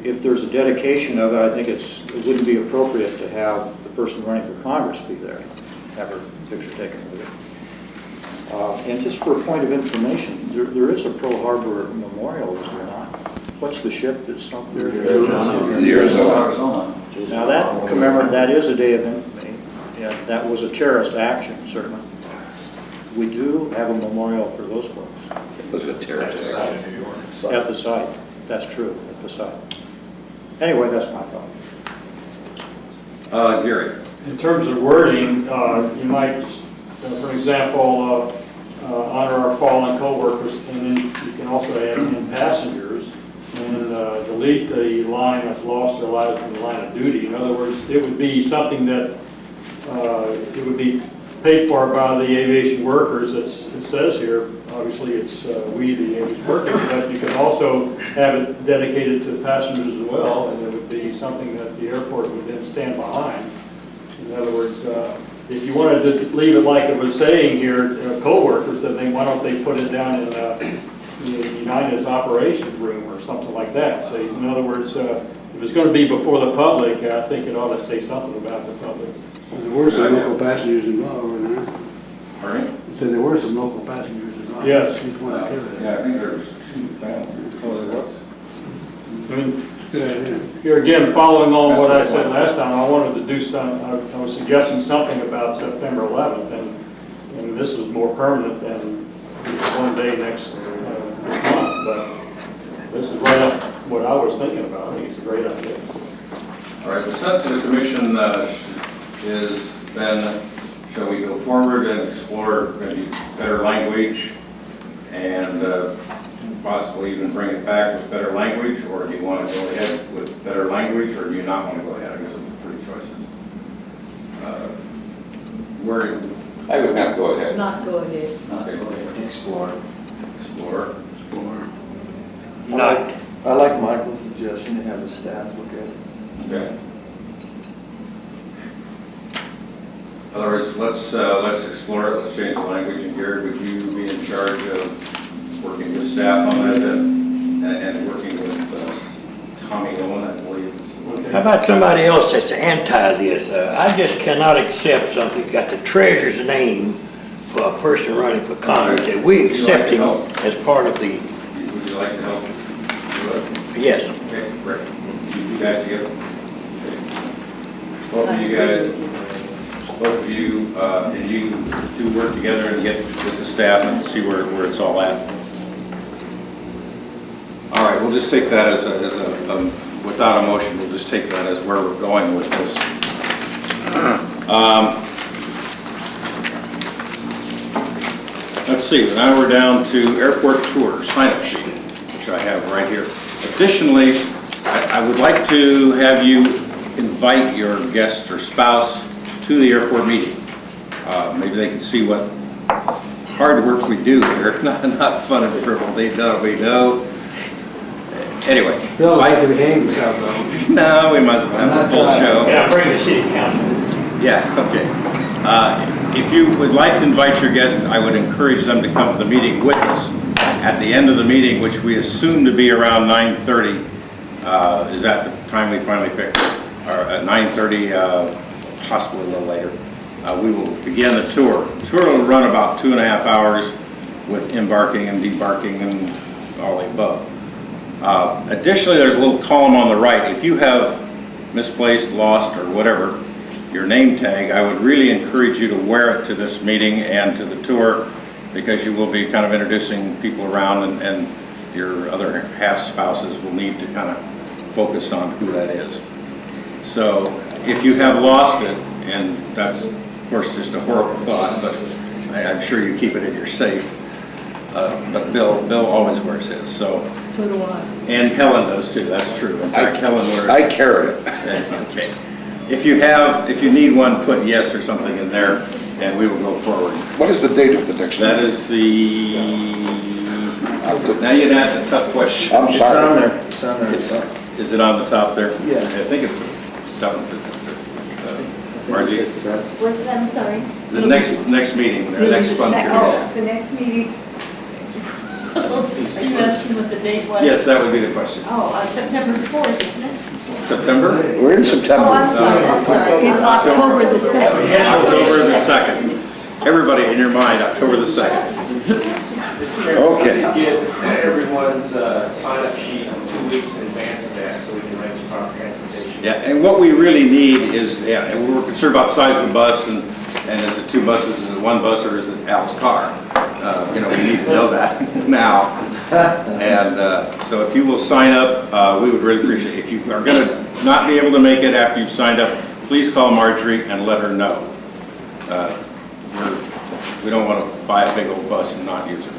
If there's a dedication of it, I think it wouldn't be appropriate to have the person running for Congress be there, have her picture taken with it. And just for a point of information, there is a Pearl Harbor memorial, is there not? What's the ship that's up there? The Arizona. Now that is a day of infamy, and that was a terrorist action, certainly. We do have a memorial for those folks. It was a terrorist act. At the site, that's true, at the site. Anyway, that's my thought. Gary? In terms of wording, you might, for example, honor our fallen co-workers, and then you can also add in passengers, and delete the line that's lost their lives in the line of duty. In other words, it would be something that it would be paid for by the aviation workers. It says here, obviously it's we, the aviation workers, but you could also have it dedicated to passengers as well, and it would be something that the airport would then stand behind. In other words, if you wanted to leave it like it was saying here, co-workers, then why don't they put it down in United's operations room or something like that? So in other words, if it's going to be before the public, I think it ought to say something about the public. There were some local passengers involved, weren't there? Pardon me? You said there were some local passengers involved. Yes. Each one of them. Yeah, I think there was 2 families. Oh, there was? I mean, here again, following on what I said last time, I wanted to do I was suggesting something about September 11th, and this is more permanent than one day next month, but this is right up what I was thinking about. I think it's a great idea. All right, the sense of the commission is then shall we go forward and explore maybe better language and possibly even bring it back with better language, or do you want to go ahead with better language, or do you not want to go ahead? I guess it's three choices. Where? I would not go ahead. Not go ahead. Explore. Explore. Not. I like Michael's suggestion to have the staff look at it. Okay. In other words, let's explore it, let's change the language, and Gary, would you be in charge of working with staff on that and working with Tommy Owen, I believe? How about somebody else that's anti this? I just cannot accept something that got the treasurer's name for a person running for Congress, that we accept him as part of the... Would you like to help do it? Yes. Okay, great. You guys together? Okay. Both of you, and you two work together and get with the staff and see where it's all at. All right, we'll just take that as without a motion, we'll just take that as where we're going with this. Let's see, now we're down to airport tour sign-up sheet, which I have right here. Additionally, I would like to have you invite your guest or spouse to the airport meeting. Maybe they can see what hard work we do here, not fun and frivolous. We know. Anyway. Bill, like to behave yourself though. No, we might as well have a full show. Yeah, bring the city council. Yeah, okay. If you would like to invite your guest, I would encourage them to come to the meeting with us. At the end of the meeting, which we assume to be around 9:30, is that the time we finally picked? Or at 9:30, possibly a little later. We will begin the tour. The tour will run about 2.5 hours with embarking and debarking and all the above. Additionally, there's a little column on the right. If you have misplaced, lost, or whatever, your name tag, I would really encourage you to wear it to this meeting and to the tour, because you will be kind of introducing people around, and your other half spouses will need to kind of focus on who that is. So if you have lost it, and that's of course just a horrible thought, but I'm sure you keep it in your safe. But Bill always wears his, so. So do I. And Helen does too, that's true. In fact, Helen wears. I carry it. Okay. If you need one, put yes or something in there, and we will go forward. What is the date of the next one? That is now you'd ask a tough question. I'm sorry. It's on there. Is it on the top there? Yeah. I think it's the 7th, isn't it? Margie? What's that, I'm sorry? The next meeting, or It'll next be fund the period. Oh, the next meeting, Are you asking what the date was? Yes, that would be the question. September 4th, isn't it? September? We're in September. Oh, I'm sorry. It's October the 2nd. October the 2nd. Everybody in your mind, October the 2nd. Okay. Get everyone's sign-up sheet 2 weeks in advance of that, so we can arrange proper transportation. Yeah, and what we really need is, we're concerned about the size of the bus, and is it 2 buses, is it 1 bus, or is it Al's car? We need to know that now. And so if you will sign up, we would really appreciate it. If you are going to not be able to make it after you've signed up, please call Marjorie and let her know. We don't want to buy a big old bus and not use it.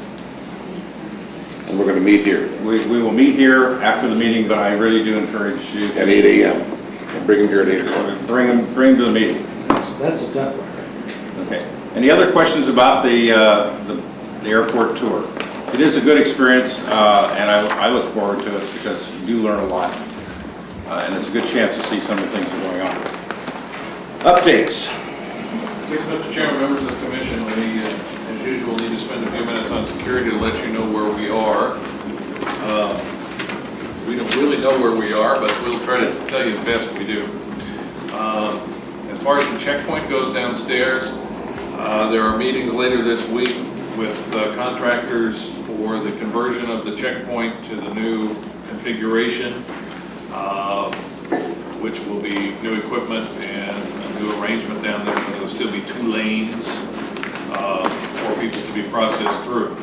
And we're going to meet here. We will meet here after the meeting, but I really do encourage you. At 8 a.m. And bring them here at 8 o'clock. Bring them to the meeting. That's a tough one. Okay. Any other questions about the airport tour? It is a good experience, and I look forward to it because you do learn a lot. And it's a good chance to see some of the things that are going on. Updates. Yes, Mr. Chairman, members of the commission, we, as usual, need to spend a few minutes on security to let you know where we are. We don't really know where we are, but we'll try to tell you the best we do. As far as the checkpoint goes downstairs, there are meetings later this week with contractors for the conversion of the checkpoint to the new configuration, which will be new equipment and a new arrangement down there. There will still be 2 lanes for people to be processed through.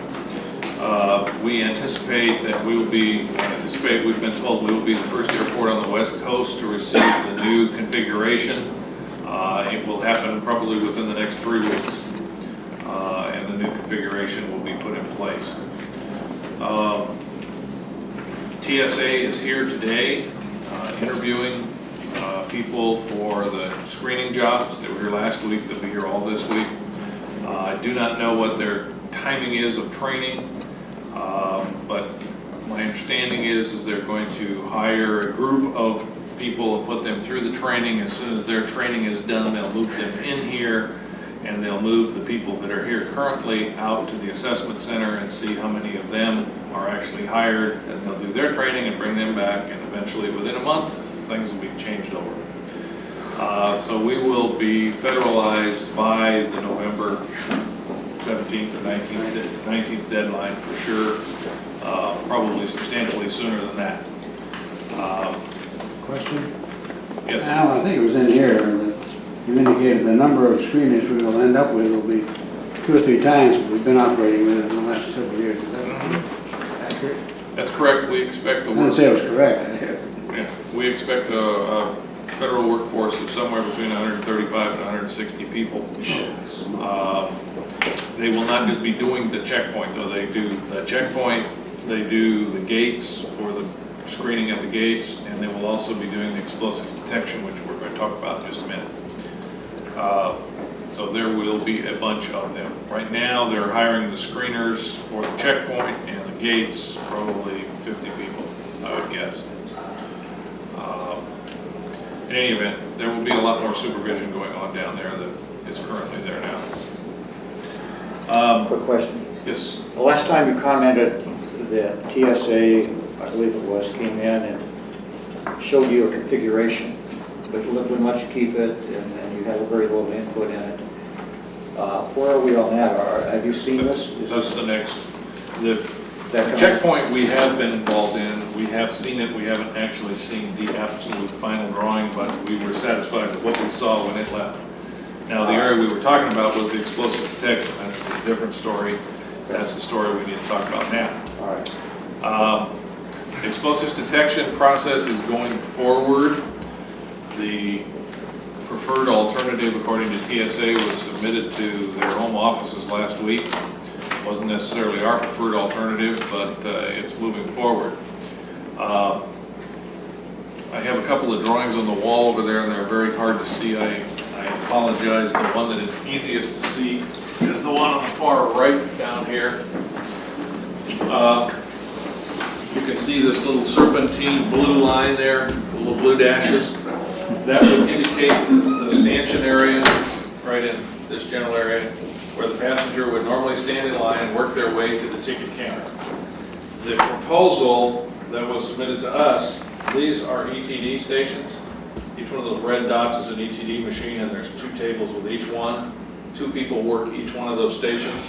We anticipate that we've been told we will be the first airport on the West Coast to receive the new configuration. It will happen probably within the next 3 weeks, and the new configuration will be put in place. TSA is here today, interviewing people for the screening jobs. They were here last week, they'll be here all this week. I do not know what their timing is of training, but my understanding is they're going to hire a group of people and put them through the training. As soon as their training is done, they'll loop them in here, and they'll move the people that are here currently out to the assessment center and see how many of them are actually hired, and they'll do their training and bring them back, and eventually within a month, things will be changed over. So we will be federalized by the November 17th or 19th deadline for sure, probably substantially sooner than that. Question? Yes. Al, I think it was in here that you indicated the number of screeners we will end up with will be 2 or 3 times what we've been operating with in the last several years. Is that accurate? That's correct. We expect the I didn't say it was correct. Yeah, we expect a federal workforce of somewhere between 135 and 160 people. They will not just be doing the checkpoint, though. They do the checkpoint, they do the gates for the screening at the gates, and they will also be doing the explosives detection, which we're going to talk about in just a minute. So there will be a bunch of them. Right now, they're hiring the screeners for the checkpoint and the gates, probably 50 people, I would guess. In any event, there will be a lot more supervision going on down there than is currently there now. Quick question. Yes. The last time you commented that TSA, I believe it was, came in and showed you a configuration, but wouldn't let you keep it, and you had very little input in it. Where are we on that? Have you seen this? That's the next. The checkpoint we have been involved in, we have seen it, we haven't actually seen the absolute final drawing, but we were satisfied with what we saw when it left. Now, the area we were talking about was the explosive detection. That's a different story. That's the story we need to talk about now. All right. The explosives detection process is going forward. The preferred alternative, according to TSA, was submitted to their home offices last week. It wasn't necessarily our preferred alternative, but it's moving forward. I have a couple of drawings on the wall over there, and they're very hard to see. I apologize. The one that is easiest to see is the one on the far right down here. You can see this little serpentine blue line there, the little blue dashes. That would indicate the stanchion area, right in this general area, where the passenger would normally stand in line and work their way to the ticket counter. The proposal that was submitted to us, these are ETD stations. Each one of those red dots is an ETD machine, and there's 2 tables with each one. 2 people work each one of those stations.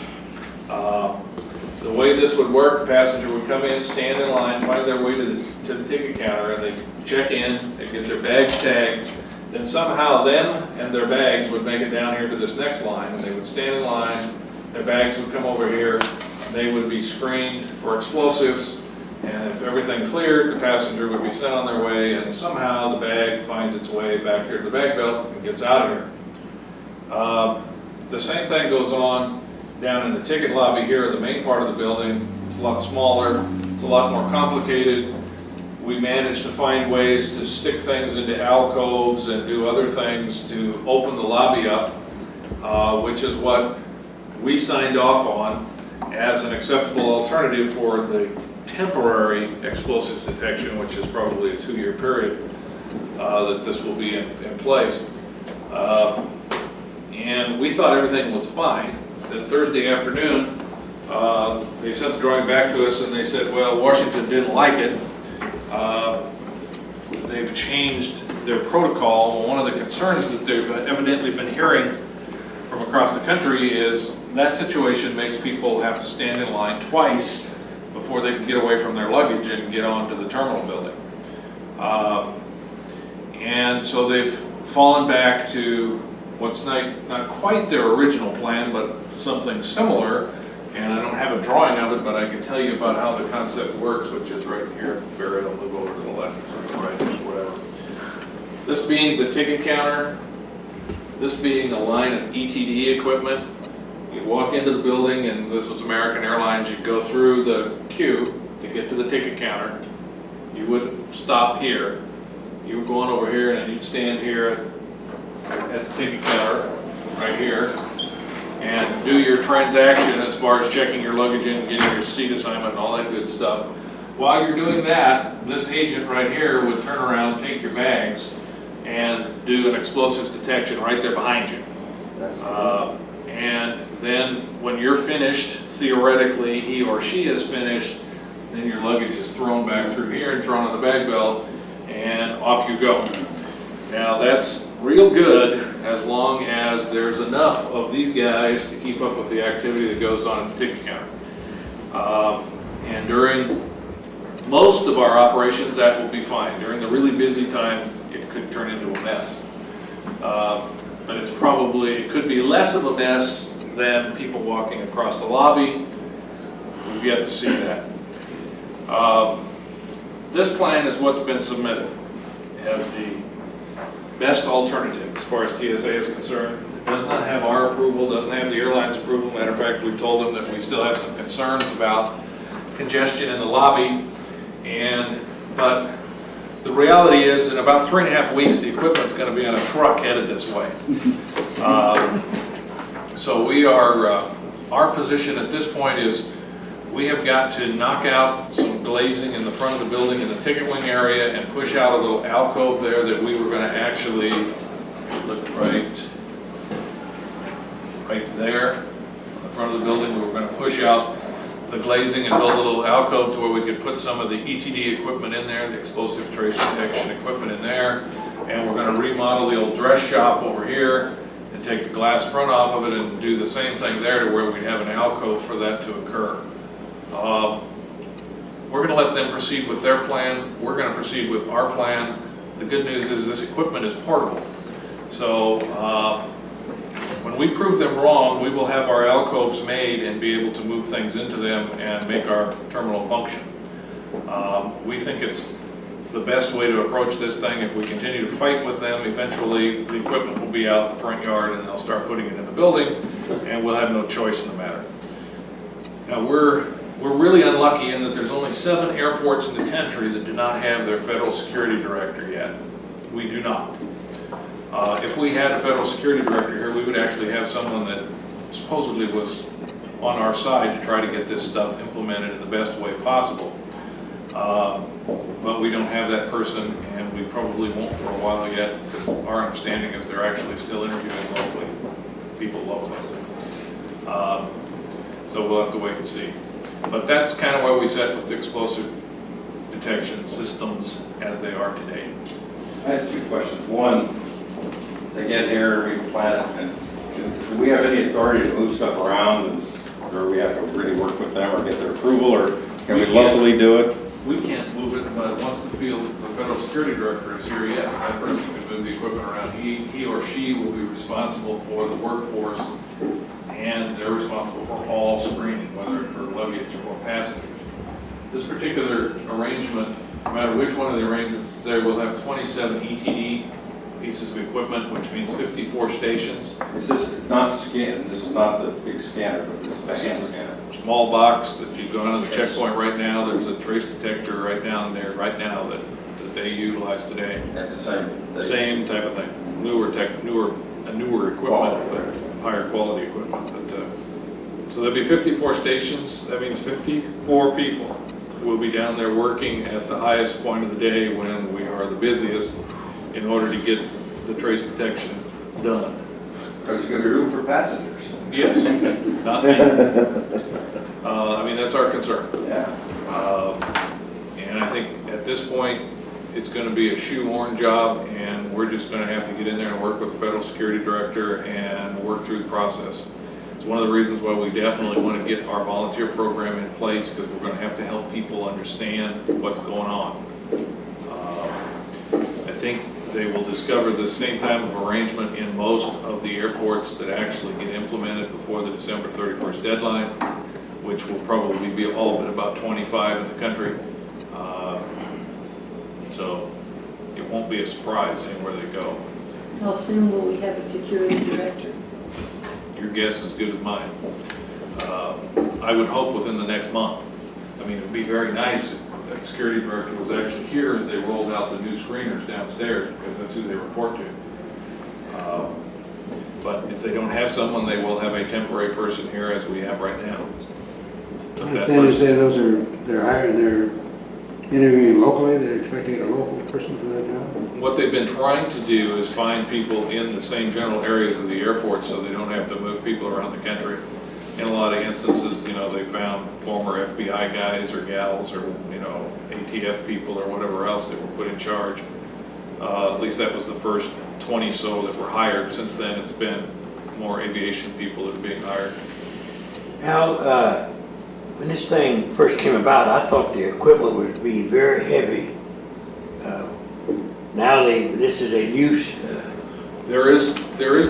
The way this would work, the passenger would come in, stand in line, find their way to the ticket counter, and they check in, they get their bags tagged, then somehow them and their bags would make it down here to this next line, and they would stand in line, their bags would come over here, they would be screened for explosives, and if everything cleared, the passenger would be sent on their way, and somehow the bag finds its way back here to the bag belt and gets out of here. The same thing goes on down in the ticket lobby here in the main part of the building. It's a lot smaller, it's a lot more complicated. We managed to find ways to stick things into alcoves and do other things to open the lobby up, which is what we signed off on as an acceptable alternative for the temporary explosives detection, which is probably a 2-year period that this will be in place. And we thought everything was fine. Then Thursday afternoon, they sent the drawing back to us and they said, well, Washington didn't like it. They've changed their protocol. One of the concerns that they've evidently been hearing from across the country is that situation makes people have to stand in line twice before they can get away from their luggage and get onto the terminal building. And so they've fallen back to what's not quite their original plan, but something similar. And I don't have a drawing of it, but I can tell you about how the concept works, which is right here. Barry, I'll move over to the left or the right, whatever. This being the ticket counter, This being a line of ETD equipment, you walk into the building, and this was American Airlines, you'd go through the queue to get to the ticket counter. You wouldn't stop here. You were going over here, and you'd stand here at the ticket counter, right here, and do your transaction as far as checking your luggage in, getting your seat assignment, and all that good stuff. While you're doing that, this agent right here would turn around, take your bags, and do an explosives detection right there behind you. And then when you're finished, theoretically, he or she is finished, then your luggage is thrown back through here and thrown on the bag belt, and off you go. Now that's real good as long as there's enough of these guys to keep up with the activity that goes on at the ticket counter. And during most of our operations, that will be fine. During the really busy time, it could turn into a mess. But it could be less of a mess than people walking across the lobby. We've yet to see that. This plan is what's been submitted as the best alternative as far as TSA is concerned. It does not have our approval, doesn't have the airline's approval. Matter of fact, we've told them that we still have some concerns about congestion in the lobby. But the reality is, in about 3.5 weeks, the equipment's going to be on a truck headed this way. So we are, our position at this point is we have got to knock out some glazing in the front of the building in the ticket wing area and push out a little alcove there that we were going to actually look right there in the front of the building. We were going to push out the glazing and build a little alcove to where we could put some of the ETD equipment in there, the explosive trace detection equipment in there, and we're going to remodel the old dress shop over here and take the glass front off of it and do the same thing there to where we'd have an alcove for that to occur. We're going to let them proceed with their plan. We're going to proceed with our plan. The good news is this equipment is portable. So when we prove them wrong, we will have our alcoves made and be able to move things into them and make our terminal function. We think it's the best way to approach this thing. If we continue to fight with them, eventually the equipment will be out in the front yard and they'll start putting it in the building, and we'll have no choice in the matter. Now we're really unlucky in that there's only 7 airports in the country that do not have their federal security director yet. We do not. If we had a federal security director here, we would actually have someone that supposedly was on our side to try to get this stuff implemented in the best way possible. But we don't have that person, and we probably won't for a while yet, because our understanding is they're actually still interviewing locally, people locally. So we'll have to wait and see. But that's kind of why we set with the explosive detection systems as they are today. I had 2 questions. One, they get here, we plan it, and do we have any authority to move stuff around, or we have to really work with them or get their approval, or can we locally do it? We can't move it, but once the federal security director is here, yes, that person can move the equipment around. He or she will be responsible for the workforce, and they're responsible for all screening, whether for luggage or passengers. This particular arrangement, no matter which one of the arrangements is there, we'll have 27 ETD pieces of equipment, which means 54 stations. This is not scan. This is not the big scanner, but this is the hand scanner. Small box that you go down to the checkpoint right now. There's a trace detector right down there right now that they utilize today. That's the same. Same type of thing. Newer equipment, but higher quality equipment. But so there'll be 54 stations. That means 54 people will be down there working at the highest point of the day when we are the busiest, in order to get the trace detection done. Because you're going to do room for passengers. Yes, not me. I mean, that's our concern. Yeah. And I think at this point, it's going to be a shoehorn job, and we're just going to have to get in there and work with the federal security director and work through the process. It's one of the reasons why we definitely want to get our volunteer program in place, because we're going to have to help people understand what's going on. I think they will discover the same type of arrangement in most of the airports that actually get implemented before the December 31st deadline, which will probably be all but about 25 in the country. So it won't be a surprise anywhere they go. How soon will we have a security director? Your guess is as good as mine. I would hope within the next month. I mean, it'd be very nice if that security director was actually here as they rolled out the new screeners downstairs, because that's who they report to. But if they don't have someone, they will have a temporary person here as we have right now. But that Then you person- say they're hiring, they're interviewing locally, they're expecting a local person for that job? What they've been trying to do is find people in the same general areas of the airport so they don't have to move people around the country. In a lot of instances, you know, they found former FBI guys or gals or, you know, ATF people or whatever else that were put in charge. At least that was the first 20 so that were hired. Since then, it's been more aviation people that are being hired. Now, when this thing first came about, I thought the equipment would be very heavy. Now this is a new. There is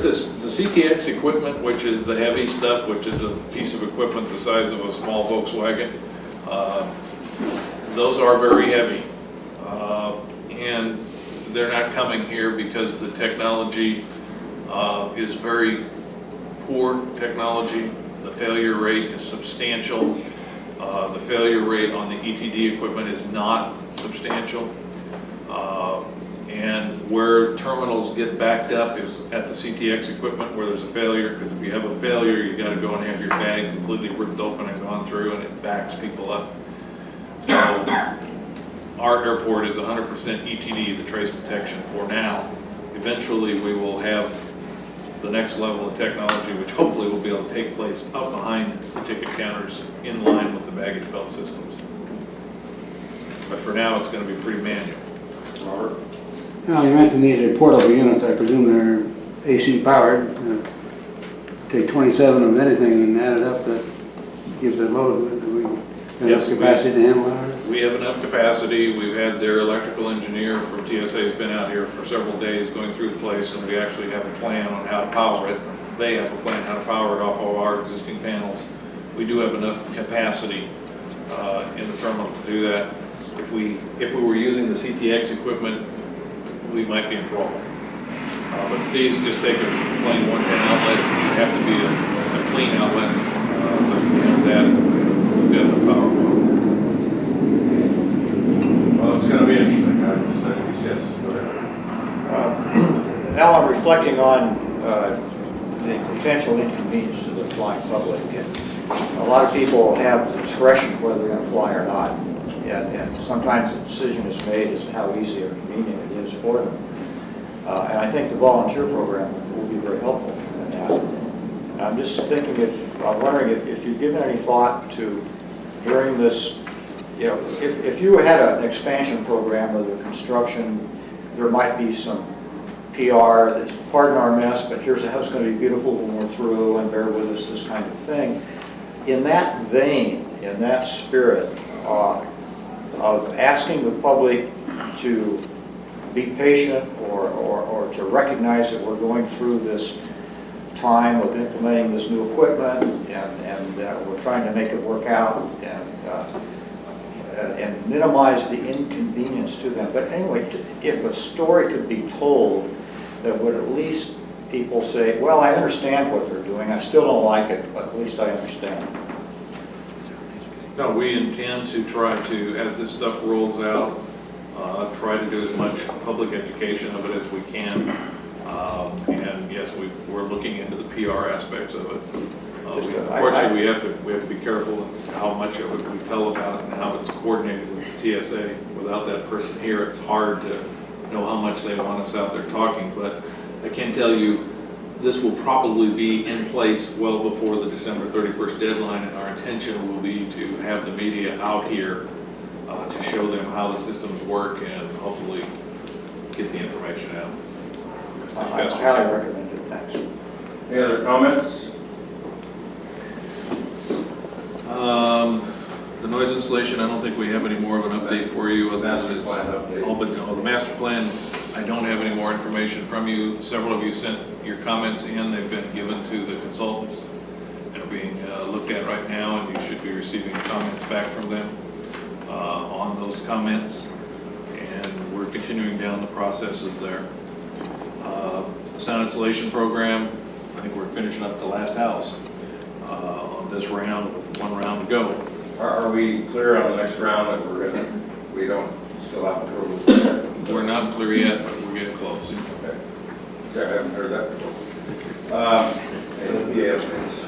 this, the CTX equipment, which is the heavy stuff, which is a piece of equipment the size of a small Volkswagen. Those are very heavy. And they're not coming here because the technology is very poor technology. The failure rate is substantial. The failure rate on the ETD equipment is not substantial. And where terminals get backed up is at the CTX equipment where there's a failure, because if you have a failure, you got to go and have your bag completely ripped open and gone through, and it backs people up. So our airport is 100% ETD, the trace detection for now. Eventually, we will have the next level of technology, which hopefully will be able to take place up behind the ticket counters in line with the baggage belt systems. But for now, it's going to be pretty manual. Robert? Now, you mentioned these are portable units, I presume they're AC powered. Take 27 of anything and add it up, that gives a load. Do we have Yes, enough capacity to handle that? We have enough capacity. We've had their electrical engineer from TSA has been out here for several days going through the place, and we actually have a plan on how to power it. They have a plan how to power it off of our existing panels. We do have enough capacity in the terminal to do that. If we were using the CTX equipment, we might be in trouble. But these just take a plain 110 outlet. It have to be a clean outlet. But we have that. We've got enough power for it. Well, it's going to be interesting. I have to say, yes, go ahead. Now I'm reflecting on the potential inconvenience to the flying public. And a lot of people have the discretion whether they're going to fly or not. And sometimes the decision is made as to how easy or convenient it is for them. And I think the volunteer program will be very helpful in that. And I'm just thinking I'm wondering if you've given any thought to, during this, you know, if you had an expansion program or the construction, there might be some PR that's, pardon our mess, but here's how it's going to be beautiful when we're through, and bear with us, this kind of thing. In that vein, in that spirit, of asking the public to be patient or to recognize that we're going through this time of implementing this new equipment and we're trying to make it work out and minimize the inconvenience to them. But anyway, if a story could be told that would at least people say, well, I understand what they're doing, I still don't like it, but at least I understand. No, we intend to try to, as this stuff rolls out, try to do as much public education of it as we can. And yes, we're looking into the PR aspects of it. Unfortunately, we have to be careful in how much of it we tell about and how it's coordinated with the TSA. Without that person here, it's hard to know how much they want us out there talking. But I can tell you, this will probably be in place well before the December 31st deadline, and our intention will be to have the media out here to show them how the systems work and hopefully get the information out. I highly recommend it. Thanks. Any other comments? The noise installation, I don't think we have any more of an update for you. Master plan update. The master plan, I don't have any more information from you. Several of you sent your comments in. They've been given to the consultants and are being looked at right now, and you should be receiving comments back from them on those comments. And we're continuing down the processes there. sound insulation program. I think we're finishing up the last house on this round with one round to go. Are we clear on the next round that we don't still have approval? We're not clear yet, but we're getting close. Okay. Sorry, I haven't heard that before. Yeah, it's,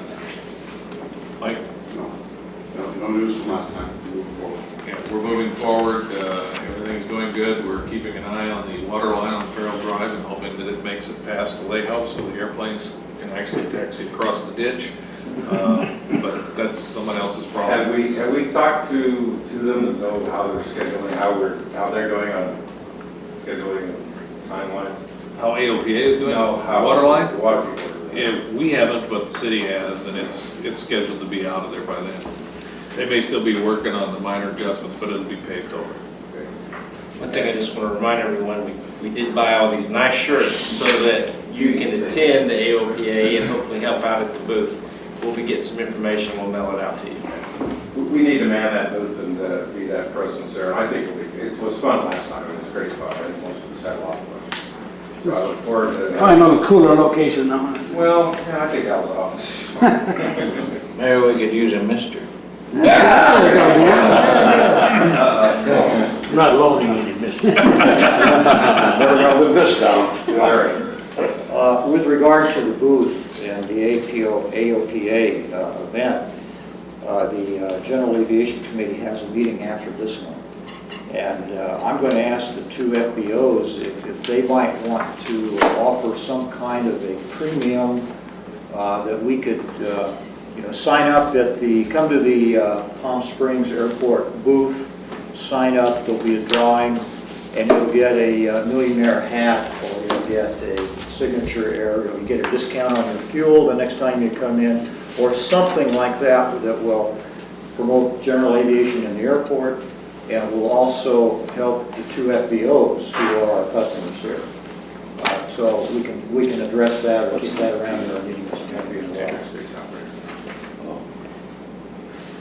Mike? No news from last time. Moving forward. Yeah, we're moving forward. Everything's going good. We're keeping an eye on the water line on Farrell Drive and hoping that it makes it past the lake house so the airplanes can actually taxi across the ditch. But that's someone else's problem. have we talked to them to know how they're scheduling, how they're going on scheduling timelines? How AOPA is doing? No, how water line? The water people are doing. Yeah, we haven't, but the city has, and it's scheduled to be out of there by then. They may still be working on the minor adjustments, but it'll be paved over. Okay. One thing I just want to remind everyone, we did buy all these nice shirts so that you can attend the AOPA and hopefully help out at the booth. We'll be getting some information, we'll mail it out to you. We need to man that booth and be that presence there. I think it was fun last time. It was great fun. I think most of us had a lot of fun. So I look forward to Find a cooler location now. Well, yeah, I think that was office. Maybe we could use a mister. Not loaning any mister. Never gonna live this down. All right. With regard to the booth and the AOPA event, the General Aviation Committee has a meeting after this one. And I'm going to ask the two FBOs if they might want to offer some kind of a premium that we could, sign up at come to the Palm Springs Airport booth, sign up, there'll be a drawing, and you'll get a millionaire hat, or you'll get a signature area, you get a discount on your fuel the next time you come in, or something like that that will promote general aviation in the airport, and will also help the two FBOs who are our customers here. So we can address that or keep that around in our meeting this morning as well.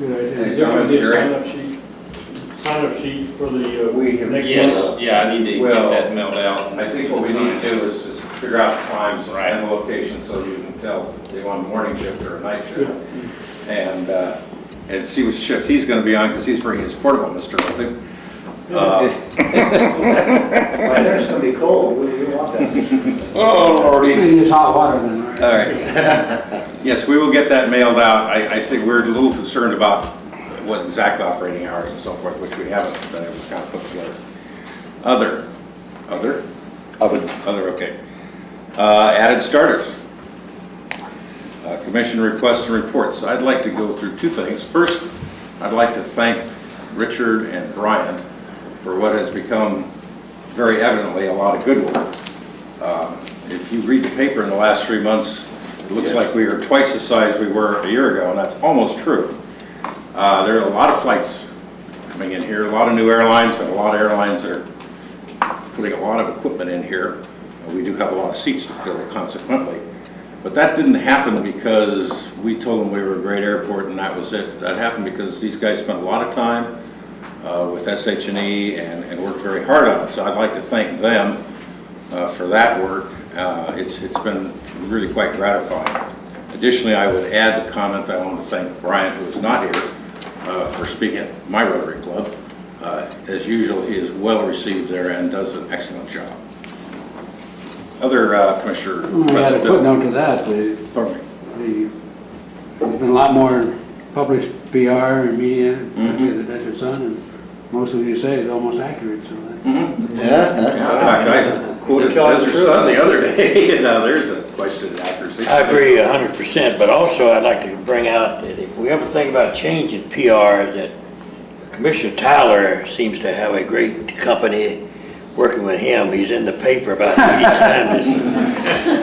Is there going to be a sign-up sheet for the next Yes, month? yeah, I need to get that mailed out. I think what we need to do is figure out the times and the location so you can tell if they want a morning shift or a night shift. And see which shift he's going to be on because he's bringing his portable mister with him. Well, there's going to be cold. You want that? Oh, Lordy. Use hot water then, right? All right. Yes, we will get that mailed out. I think we're a little concerned about what exact operating hours and so forth, which we haven't been able to kind of put together. Other, okay. Added starters. Commission requests and reports. I'd like to go through two things. First, I'd like to thank Richard and Bryant for what has become very evidently a lot of good work. If you read the paper in the last 3 months, it looks like we are twice the size we were a year ago, and that's almost true. There are a lot of flights coming in here, a lot of new airlines, and a lot of airlines that are putting a lot of equipment in here. We do have a lot of seats to fill consequently. But that didn't happen because we told them we were a great airport and that was it. That happened because these guys spent a lot of time with SH&E and worked very hard on it. So I'd like to thank them for that work. It's been really quite gratifying. Additionally, I would add the comment that I want to thank Bryant, who is not here, for speaking at my Rotary Club. As usual, he is well received there and does an excellent job. Other Commissioner I had a footnote to that. Pardon me. There's been a lot more published PR and media, particularly the Desert Sun, and most of what you say is almost accurate. So In fact, I quoted Desert Sun the other day. Now there's a question of accuracy. I agree 100%, but also I'd like to bring out that if we ever think about changing PR, that Commissioner Tyler seems to have a great company working with him. He's in the paper about 80 times.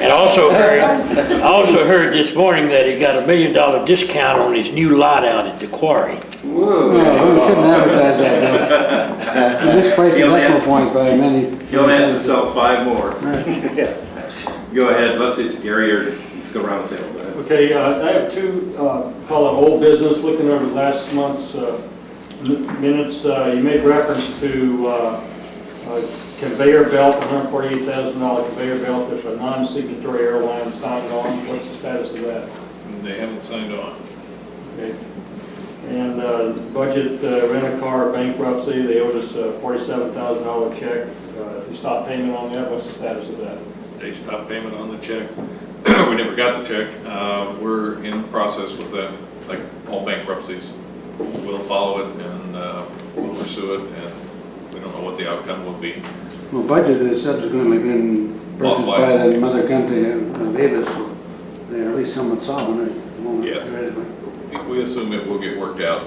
And also heard this morning that he got $1 million discount on his new lot out at the quarry. Whoa. We shouldn't advertise that. In this place, the decimal point by many. He'll have to sell 5 more. Yeah. Go ahead, let's see, Gary, or let's go around the table. Go ahead. Okay, I have two, call it old business, looking over last month's minutes. You made reference to conveyor belt, $148,000 conveyor belt, there's a non-signatory airline signed on. What's the status of that? They haven't signed on. Okay. And budget rent-a-car bankruptcy, they owed us a $47,000 check. We stopped payment on that. What's the status of that? They stopped payment on the check. We never got the check. We're in process with that, like all bankruptcies. We'll follow it and we'll pursue it, and we don't know what the outcome will be. Well, budget has subsequently been purchased by the mother company of Avis, so they're at least somewhat solvent at the moment. Yes. Theoretically. We assume it will get worked out.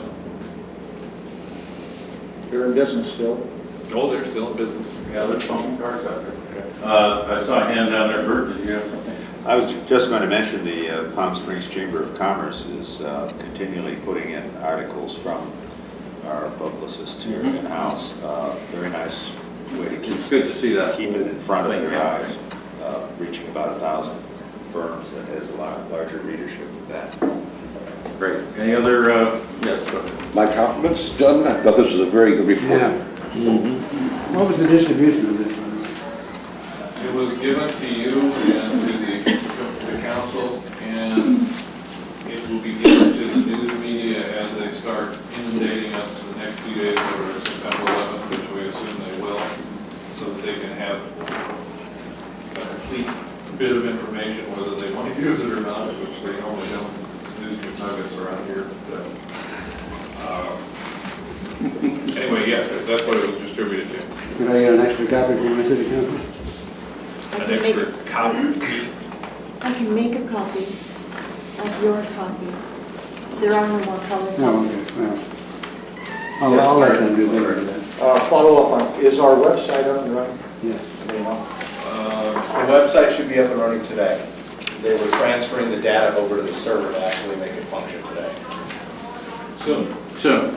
You're in business still? Oh, they're still in business. Yeah, there's some cars out there. I saw a hand down there, Bert, did you have something? I was just going to mention the Palm Springs Chamber of Commerce is continually putting in articles from our publicists here in-house. Very nice way to keep, It's good to see that. keep it in front of their eyes, reaching about 1,000 firms, and has a lot larger readership with that. Great. Any other, yes, go ahead. My compliments, John. I thought this was a very good report. Yeah. What was the distribution of this? It was given to you and to the council, and it will be given to the news media as they start inundating us in the next few days over September 11th, which we assume they will, so that they can have a complete bit of information, whether they want to use it or not, which they normally don't, since it's news nuggets around here. But, anyway, yes, that's what it was distributed to. Could I get an extra copy from my city council? An extra copy. I can make a copy of your copy. There are no more colored No, copies. okay, well. I'll let them do later that. Follow up on, is our website up and running? Yes. The website should be up and running today. They were transferring the data over to the server to actually make it function today. Soon. Soon.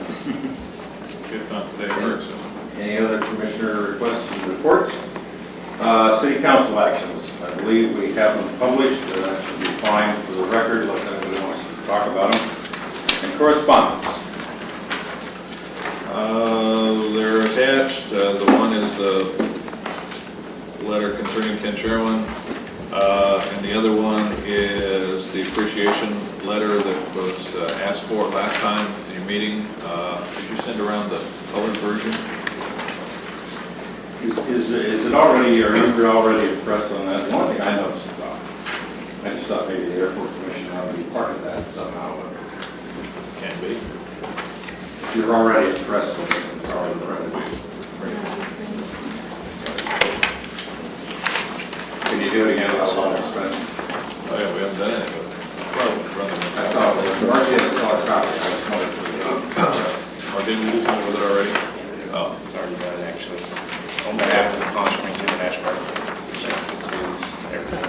If not today, very soon. Any other commissioner requests and reports? City council actions. I believe we have them published. That should be fine for the record, unless anybody wants to talk about them. And correspondence. They're attached. The one is the letter concerning Ken Sherwin. And the other one is the appreciation letter that was asked for last time in your meeting. Did you send around the colored version? Is it already, or you were already impressed on that? The only thing I noticed about it, I just thought maybe the airport commission ought to be part of that somehow. But Can be. if you're already impressed with it, it's already ready. Can you do it again without a lot of expression? Oh yeah, we haven't done anything with it. Well, I saw it, Mark did a color copy, I just wanted to. Or did we do something with it already? Oh. It's already done, actually. On behalf of the Palm Springs International Airport.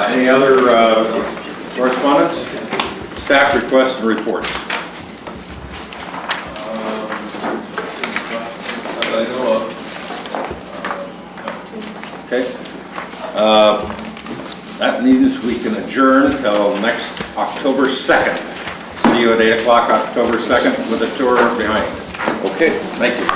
Any other correspondence? Staff requests and reports. That I know of. Okay. That means we can adjourn until next October 2nd. See you at 8 o'clock, October 2nd, with a tour behind. Okay. Thank you.